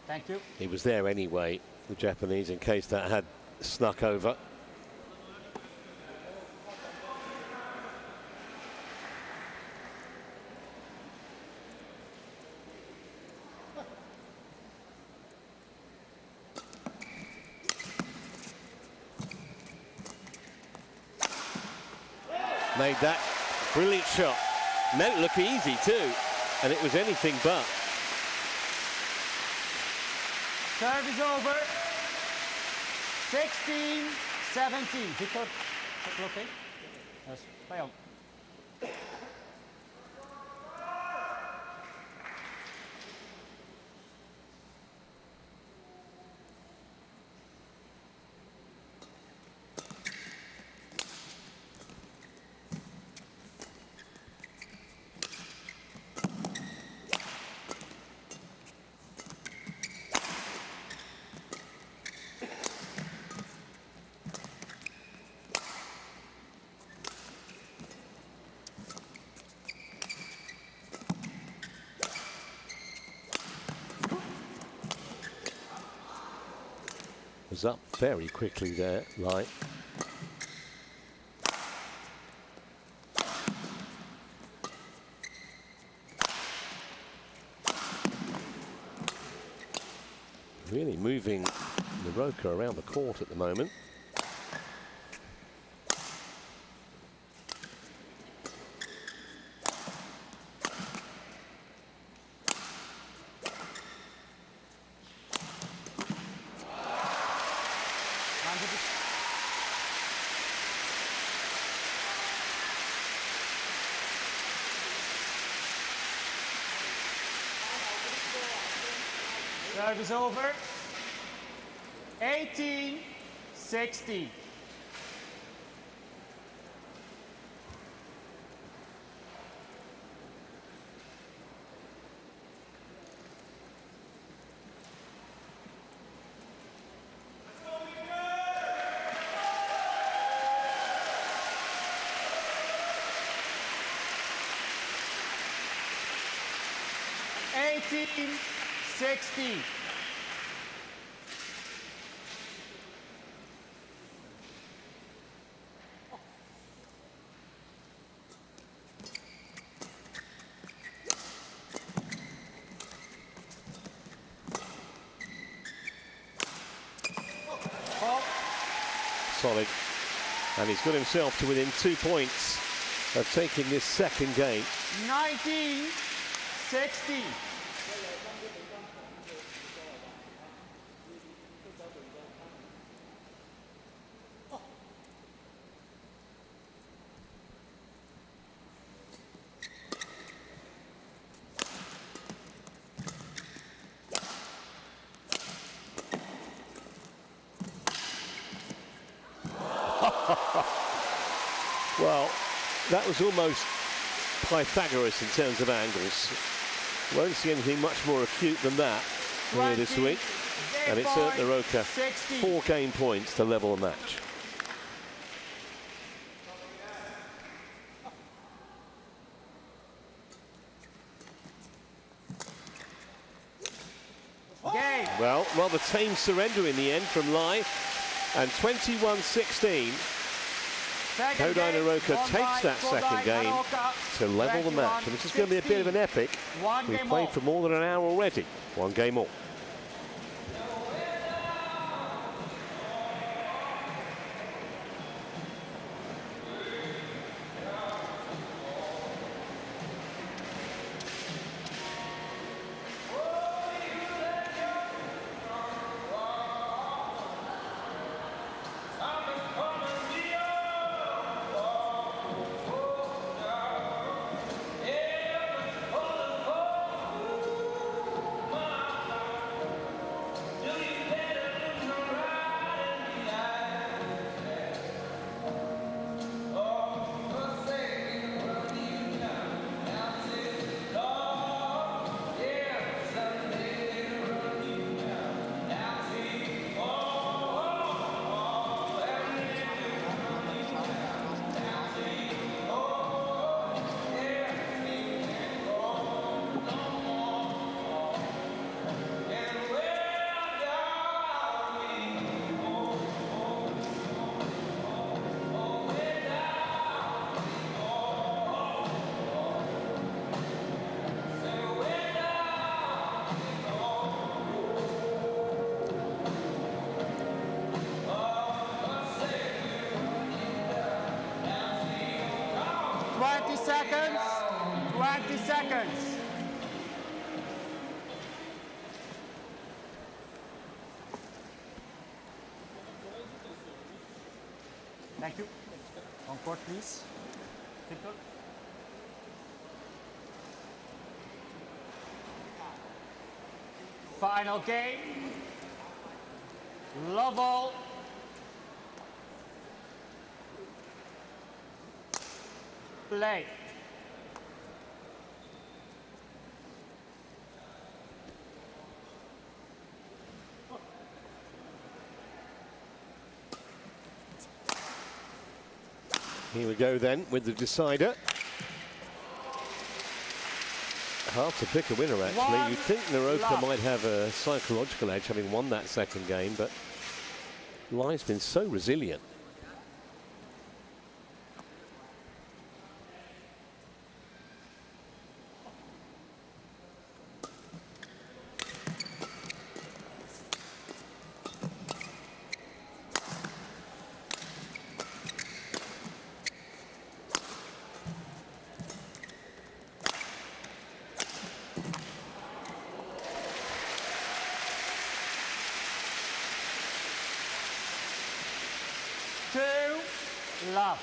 Thank you. He was there anyway, the Japanese, in case that had snuck over. Made that brilliant shot. Made it look easy too, and it was anything but. Serve is over. 16-17. Victor, okay? Yes, play on. Was up very quickly there, Lai. Really moving Naraoka around the court at the moment. Serve is over. 18-16. Solid, and he's got himself to within 2 points of taking this second game. 19-16. Well, that was almost Pythagoras in terms of angles. Won't see anything much more acute than that here this week. And it's earned Naraoka 4 game points to level the match. Game. Well, rather tame surrender in the end from Lai, and 21-16. Kodai Naraoka takes that second game to level the match. And this is going to be a bit of an epic. We've played for more than an hour already. 1 game all. seconds. 20 seconds. Thank you. On court, please. Victor. Final game. Love all. Play. Here we go then with the decider. Hard to pick a winner, actually. You'd think Naraoka might have a psychological edge, having won that second game, but Lai's been so resilient. Love.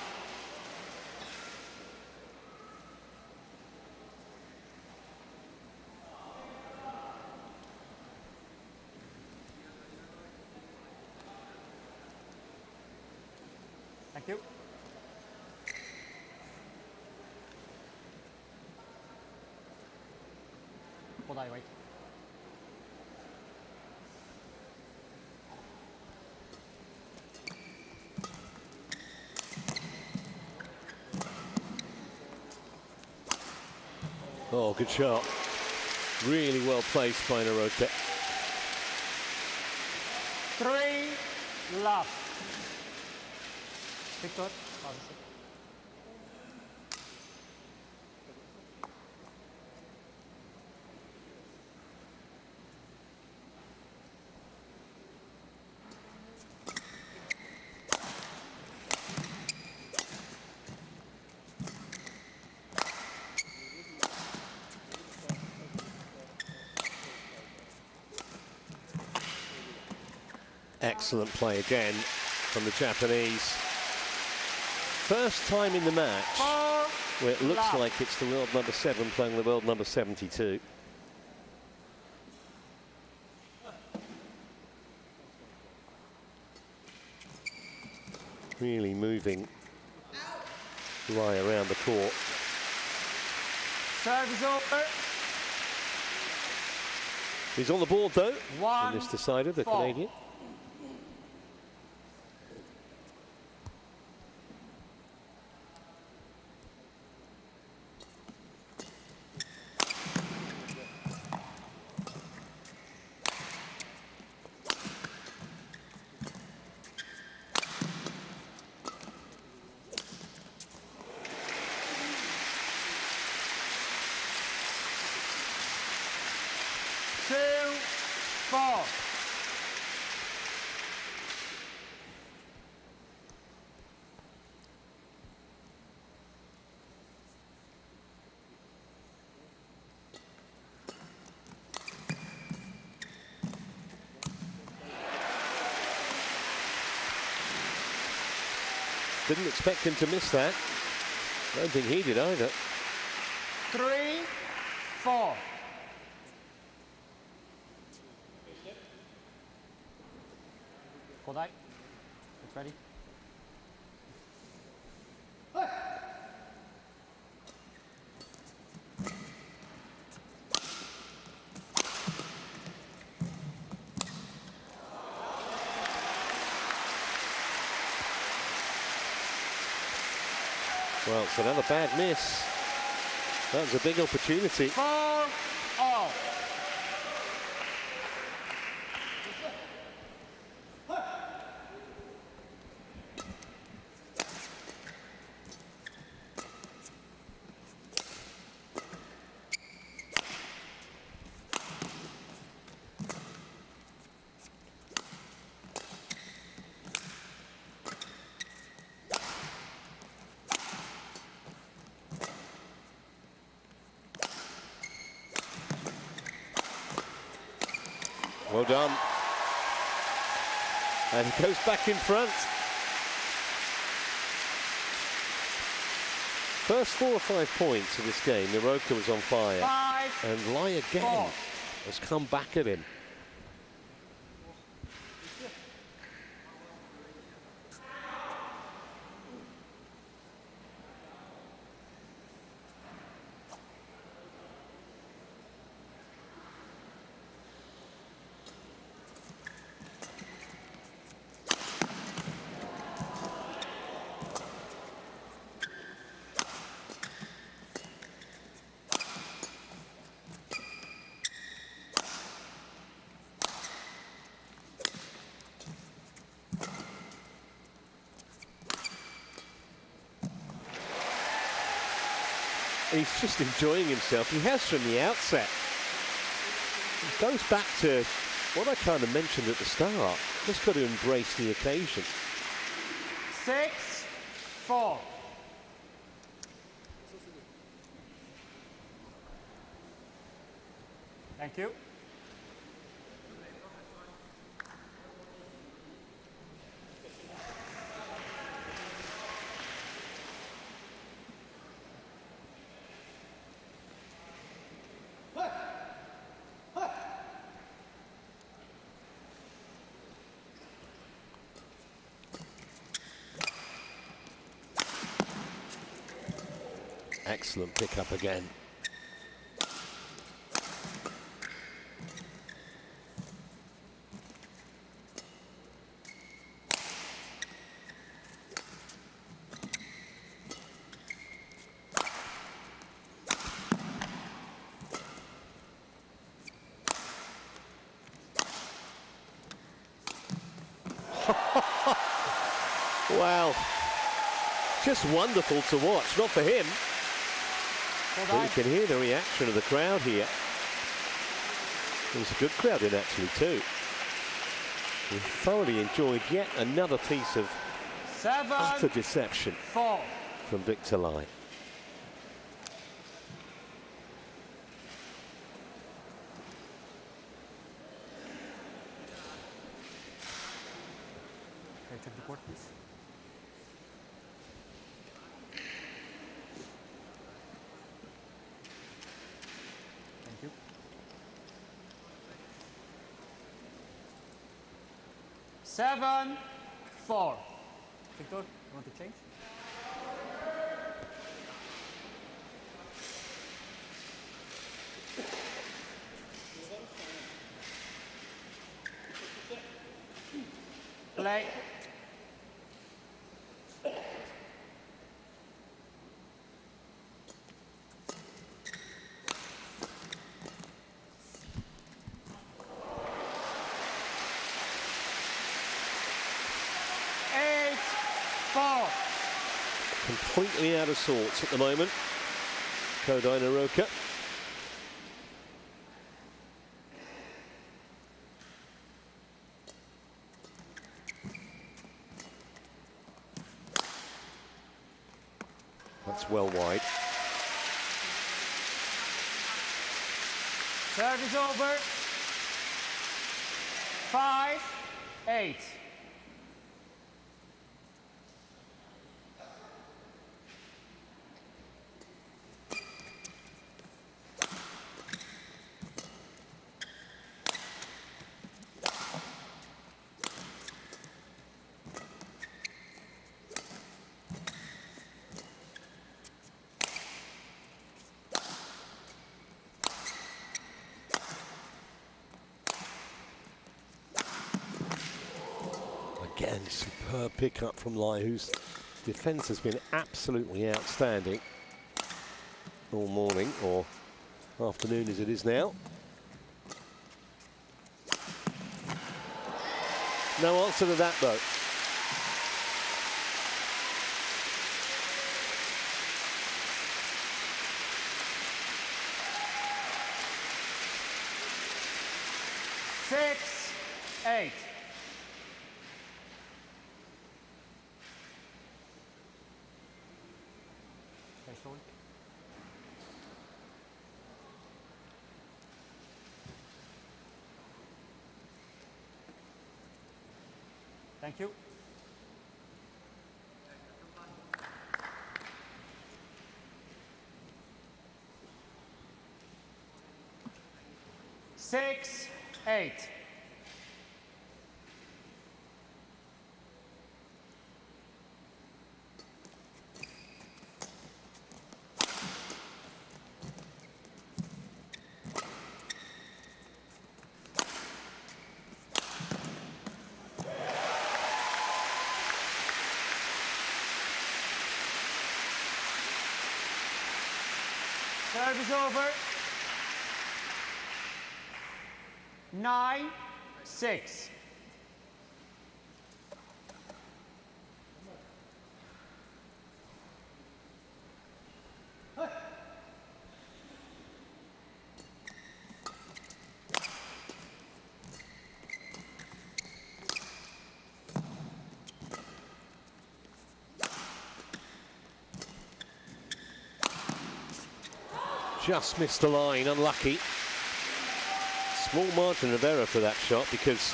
Thank you. Kodai, wait. Oh, good shot. Really well placed by Naraoka. 3 love. Victor. Excellent play again from the Japanese. First time in the match where it looks like it's the world number 7 playing the world number 72. Really moving Lai around the court. Service over. He's on the board though, in this decider, the 1-4. Canadian. Didn't expect him to miss that. Don't think he did either. 3-4. Kodai, it's ready. Well, it's another bad miss. That was a big opportunity. 4-all. Well done. And he goes back in front. First 4 or 5 points of this game, Naraoka was on fire. 5, And Lai again 4. has come back at him. He's just enjoying himself. He has from the outset. It goes back to what I kind of mentioned at the start. Just got to embrace the occasion. 6, 4. Thank you. Excellent pickup again. Wow. Just wonderful to watch, not for him. But you can hear the reaction of the crowd here. There's a good crowd in actually too. We thoroughly enjoyed yet another piece of 7, utter deception 4. from Victor Lai. Can I check the court, please? Thank you. Seven, 4. Victor, you want to change? Play. Completely out of sorts at the moment, Kodai Naraoka. That's well wide. Serve is over. 5, 8. Again, superb pickup from Lai, whose defence has been absolutely outstanding all morning, or afternoon as it is now. No answer to that, though. Six, 8. Thank you. Six, 8. Service over. 9, 6. Just missed the line, unlucky. Small margin of error for that shot because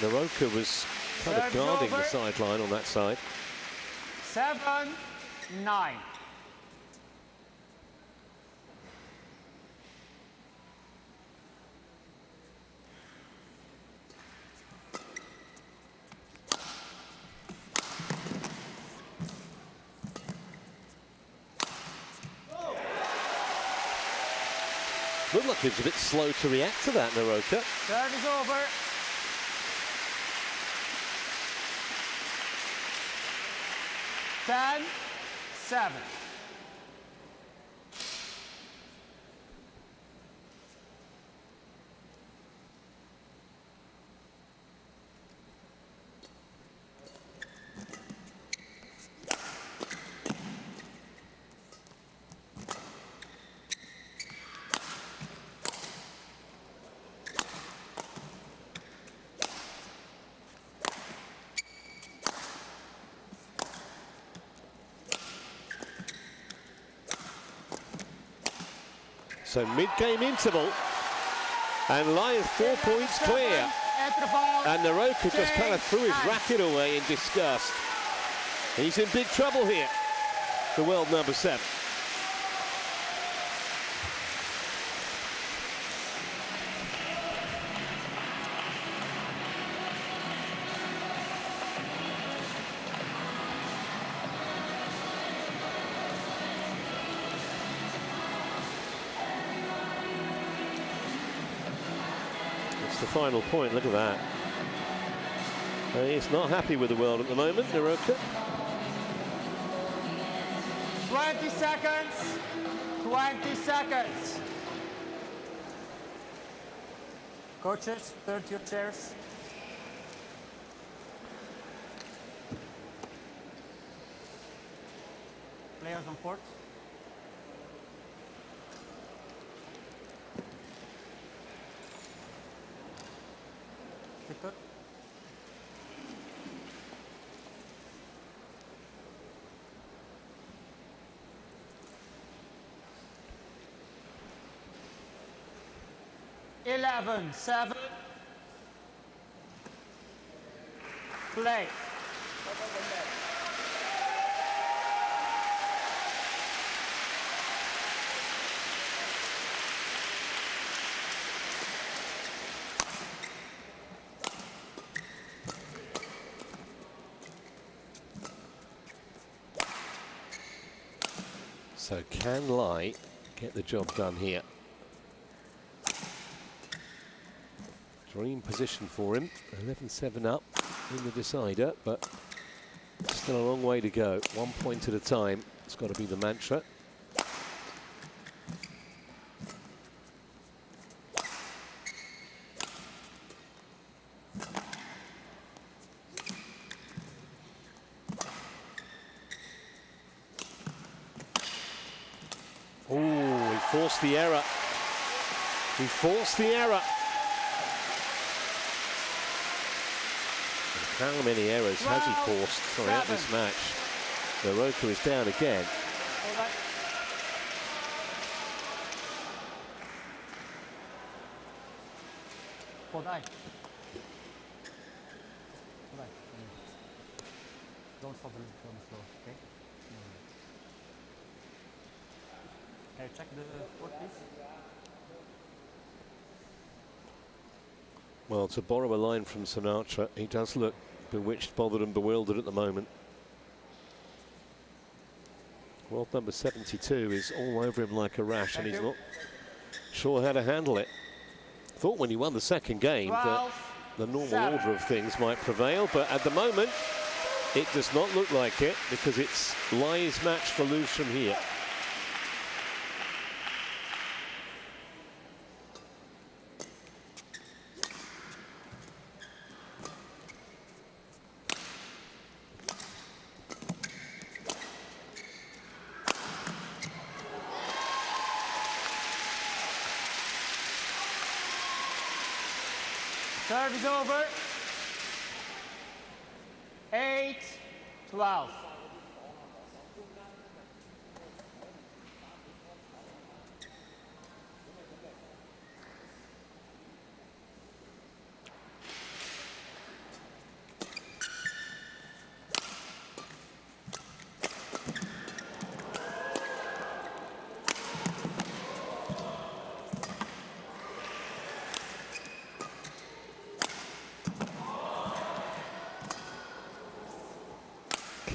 Naraoka was kind of guarding the sideline on that side. 7, 9. Looked like he was a bit slow to react to that, Naraoka. Service over. 10, 7. So mid-game interval, and Lions 4 points clear. And Naraoka just kind of threw his racket away in disgust. He's in big trouble here, the world number 7. The final point, look at that. He's not happy with the world at the moment, Naraoka. 20 seconds. 20 seconds. Coaches, turn to your chairs. Players on court. Victor. Eleven, 7. Play. So can Lai get the job done here? Dream position for him, 11-7 up in the decider, but still a long way to go. 1 point at a time, it's got to be the mantra. Oh, he forced the error. He forced the error. How many errors has he forced throughout this match? Naraoka is down again. Kodai. Don't fall on the floor, okay? Can you check the court, please? Well, to borrow a line from Sinatra, he does look bewitched, bothered and bewildered at the moment. World number 72 is all over him like a rash, and he's not sure how to handle it. Thought when he won the second game that the normal order of things might prevail, but at the moment it does not look like it, because it's Lai's match for lose from here. Serve is over. 8-12.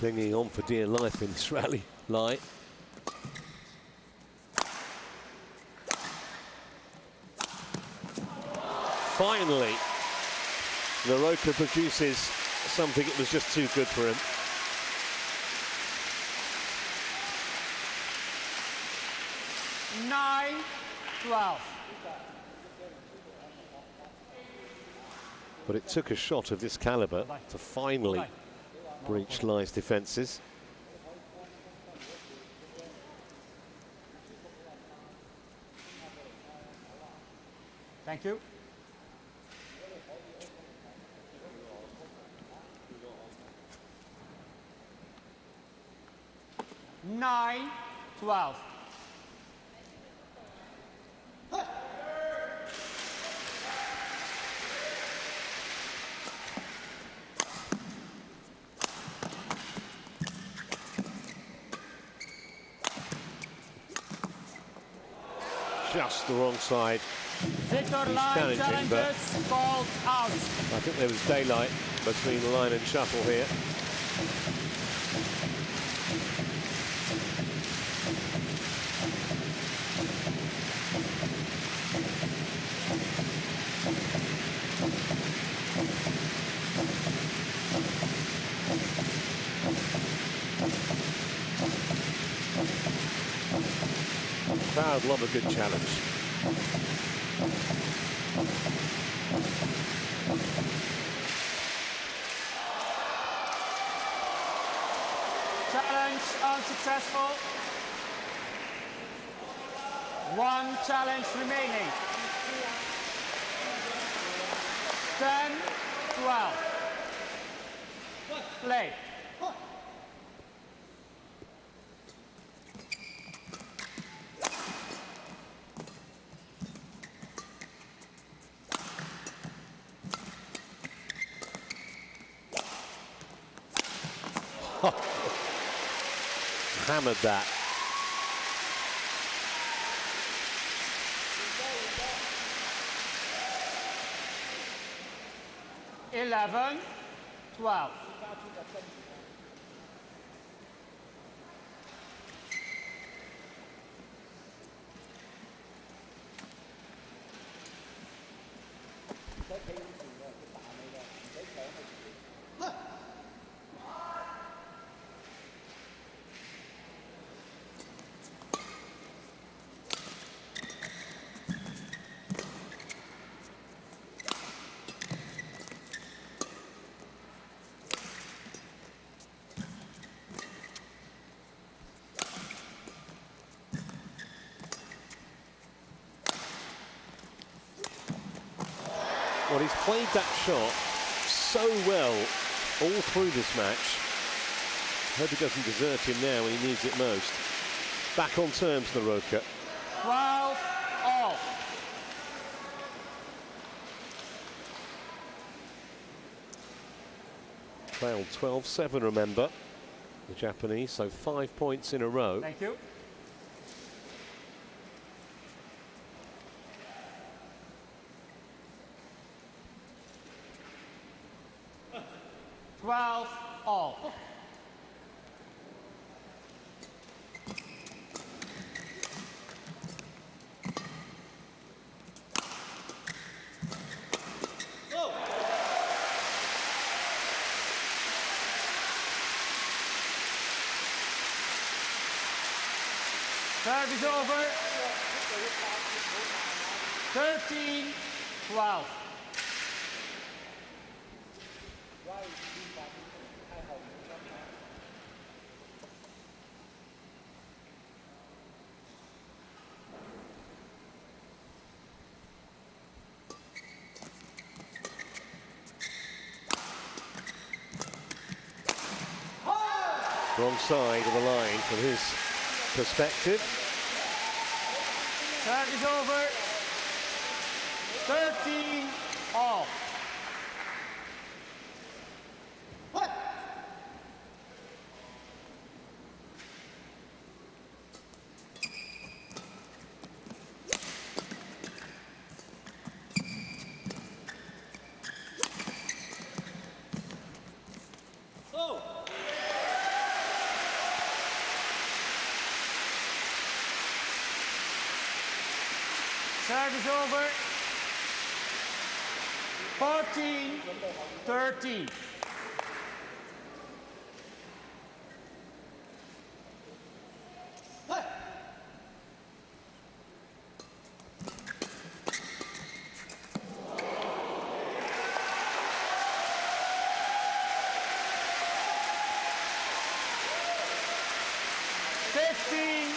Clinging on for dear life in this rally, Lai. Finally, Naraoka produces something that was just too good for him. Nine, 12. But it took a shot of this caliber to finally breach Lai's defences. Thank you. Nine, 12. Just the wrong side. Victor He's line challenging, but challenges called out. I think there was daylight between the line and shuffle here. Crowd love a good challenge. Challenge unsuccessful. One challenge remaining. 10-12. Play. Hammered that. Eleven, 12. Well, he's played that shot so well all through this match. Hope he doesn't desert him now when he needs it most. Back on terms, Naraoka. 12 all. Trailed 12-7, remember, the Japanese, so 5 points in a row. Thank you. All. Service over. 13-12. Wrong side of the line from his perspective. Service over. 13-all. Service over. 14-13.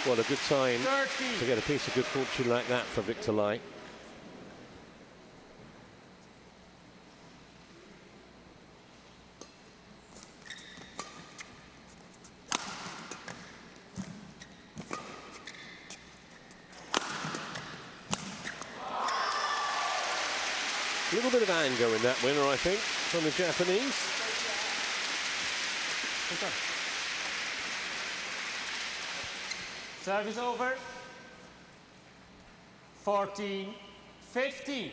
What a good time to get a piece of good fortune like that for Victor Lai. A little bit of anger in that winner, I think, from the Japanese. Service over. 14-15.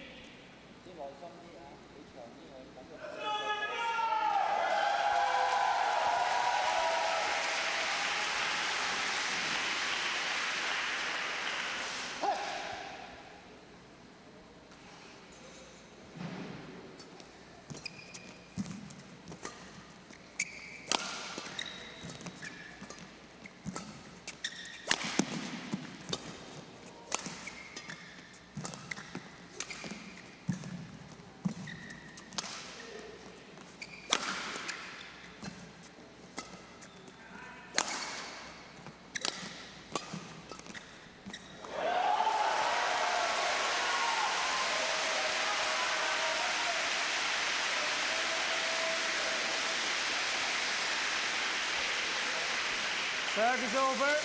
Service over.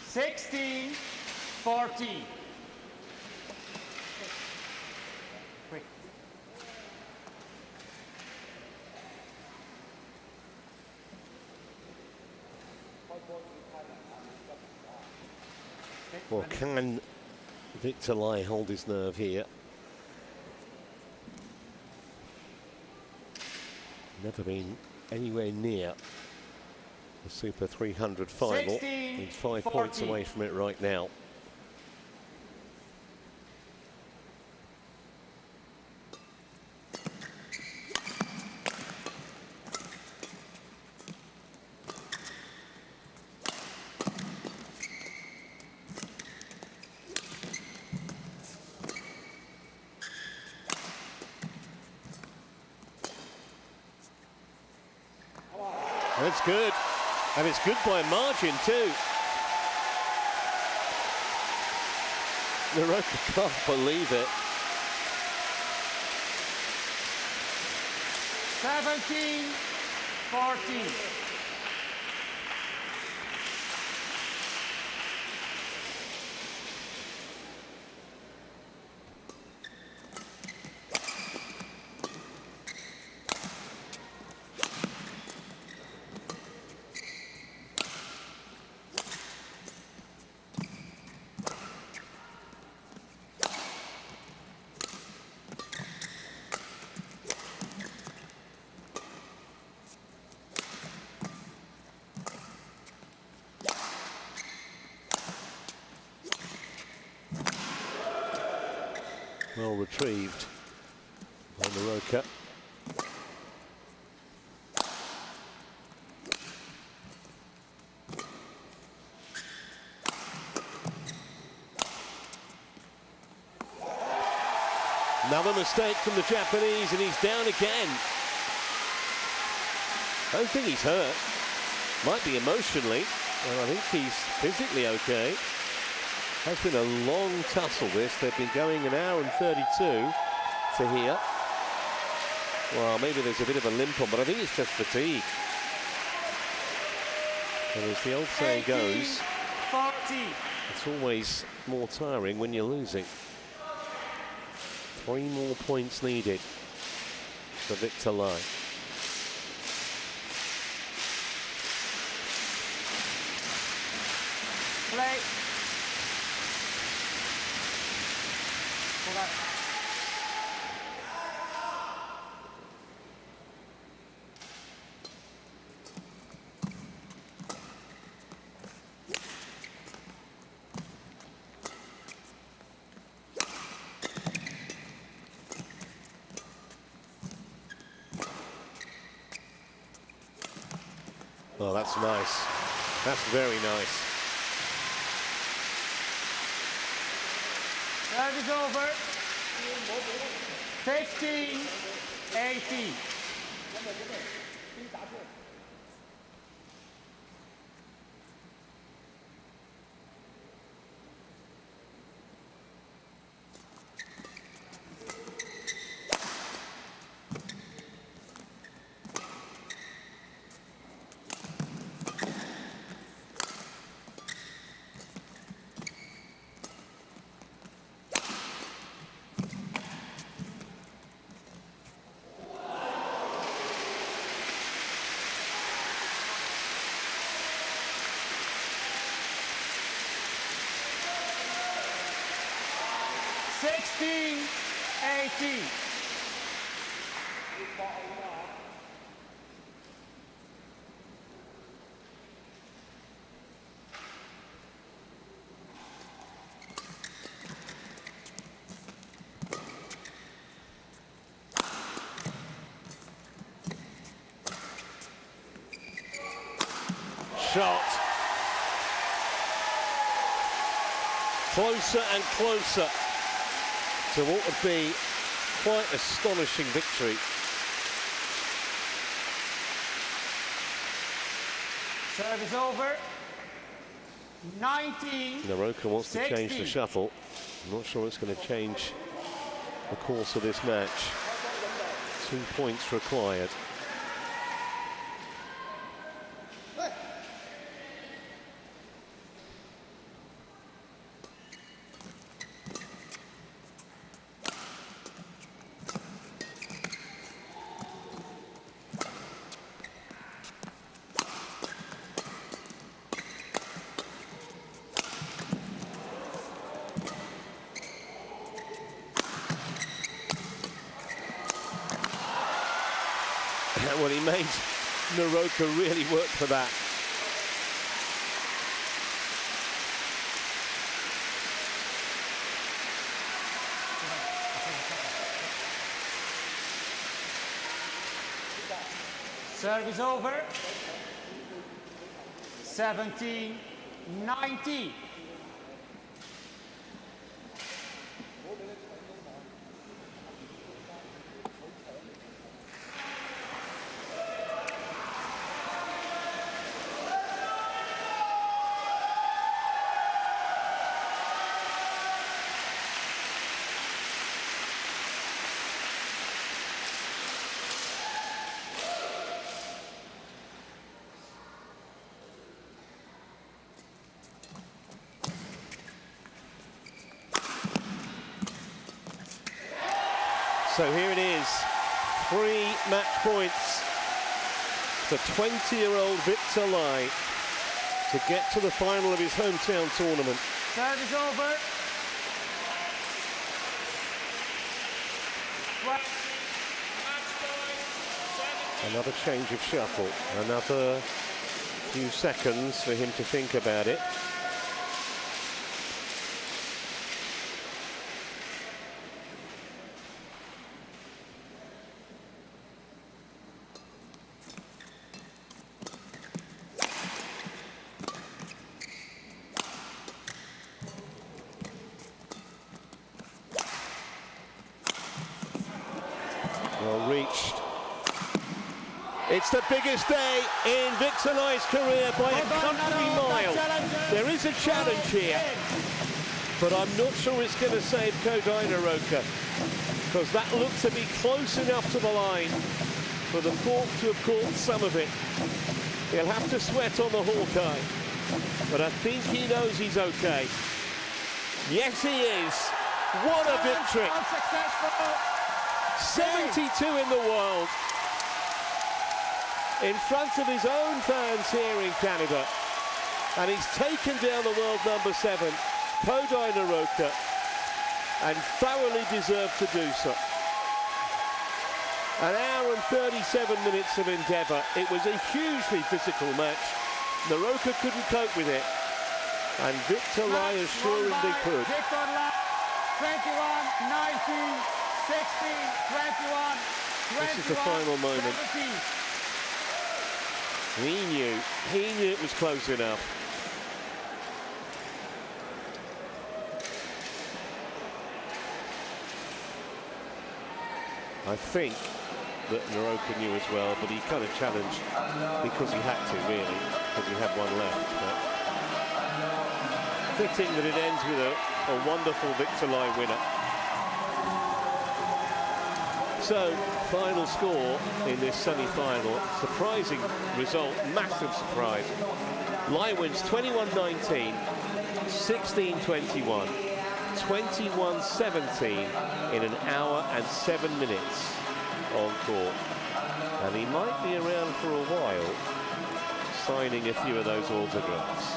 16-14. Quick. Well, can Victor Lai hold his nerve here? Never been anywhere near the Super 300 final. He's 5 points away from it right now. That's good. And it's good by margin too. Naraoka can't believe it. 17-14. Well retrieved by Naraoka. Another mistake from the Japanese, and he's down again. I don't think he's hurt. Might be emotionally. Well, I think he's physically okay. Has been a long tussle, this. They've been going an hour and 32 to here. Well, maybe there's a bit of a limp on, but I think it's just fatigue. And as the old saying goes, 40. it's always more tiring when you're losing. 3 more points needed for Victor Lai. Play. Hold on. Oh, that's nice. That's very nice. Serve is over. 15-18. Shot. Closer and closer to what would be quite astonishing victory. Serve is over. 19. Naraoka wants 60. to change the shuttle. I'm not sure it's going to change the course of this match. 2 points required. Well, he made Naraoka really work for that. Serve is over. 17-19. So here it is, 3 match points for 20-year-old Victor Lai to get to the final of his hometown tournament. Serve is over. Another change of shuttle, another few seconds for him to think about it. It's the biggest day in Victor Lai's career by a country mile. There is a challenge here, but I'm not sure it's going to save Kodai Naraoka, because that looked to be close enough to the line for the court to have caught some of it. He'll have to sweat on the Hawkeye, but I think he knows he's okay. Yes, he is. What a victory. 72 in the world, in front of his own fans here in Canada. And he's taken down the world number 7, Kodai Naraoka, and thoroughly deserved to do so. An hour and 37 minutes of endeavour. It was a hugely physical match. Naraoka couldn't cope with it, and Victor Lai assuredly could. 21-19, 16, 21, 21, this is the final moment. 17. He knew it was close enough. I think that Naraoka knew as well, but he kind of challenged because he had to, really, because he had one left. But fitting that it ends with a wonderful Victor Lai winner. So, final score in this semi-final. Surprising result, massive surprise. Lai wins 21-19, 16-21, 21-17 in an hour and 7 minutes on court. And he might be around for a while, signing a few of those autographs.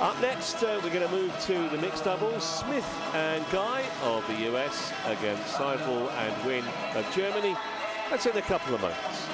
Up next, we're going to move to the mixed doubles. Smith and Guy of the US against Seidel and Wynn of Germany. That's in a couple of moments.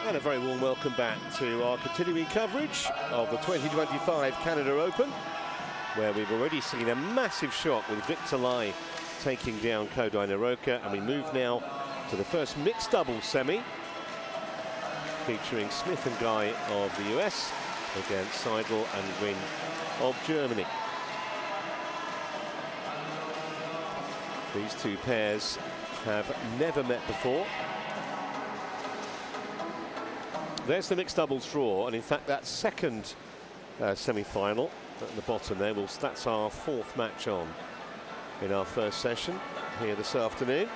And a very warm welcome back to our continuing coverage of the 2025 Canada Open, where we've already seen a massive shot with Victor Lai taking down Kodai Naraoka. And we move now to the first mixed doubles semi, featuring Smith and Guy of the US against Seidel and Wynn of Germany. These two pairs have never met before. There's the mixed doubles draw, and in fact that second semi-final at the bottom there, that's our fourth match on in our first session here this afternoon.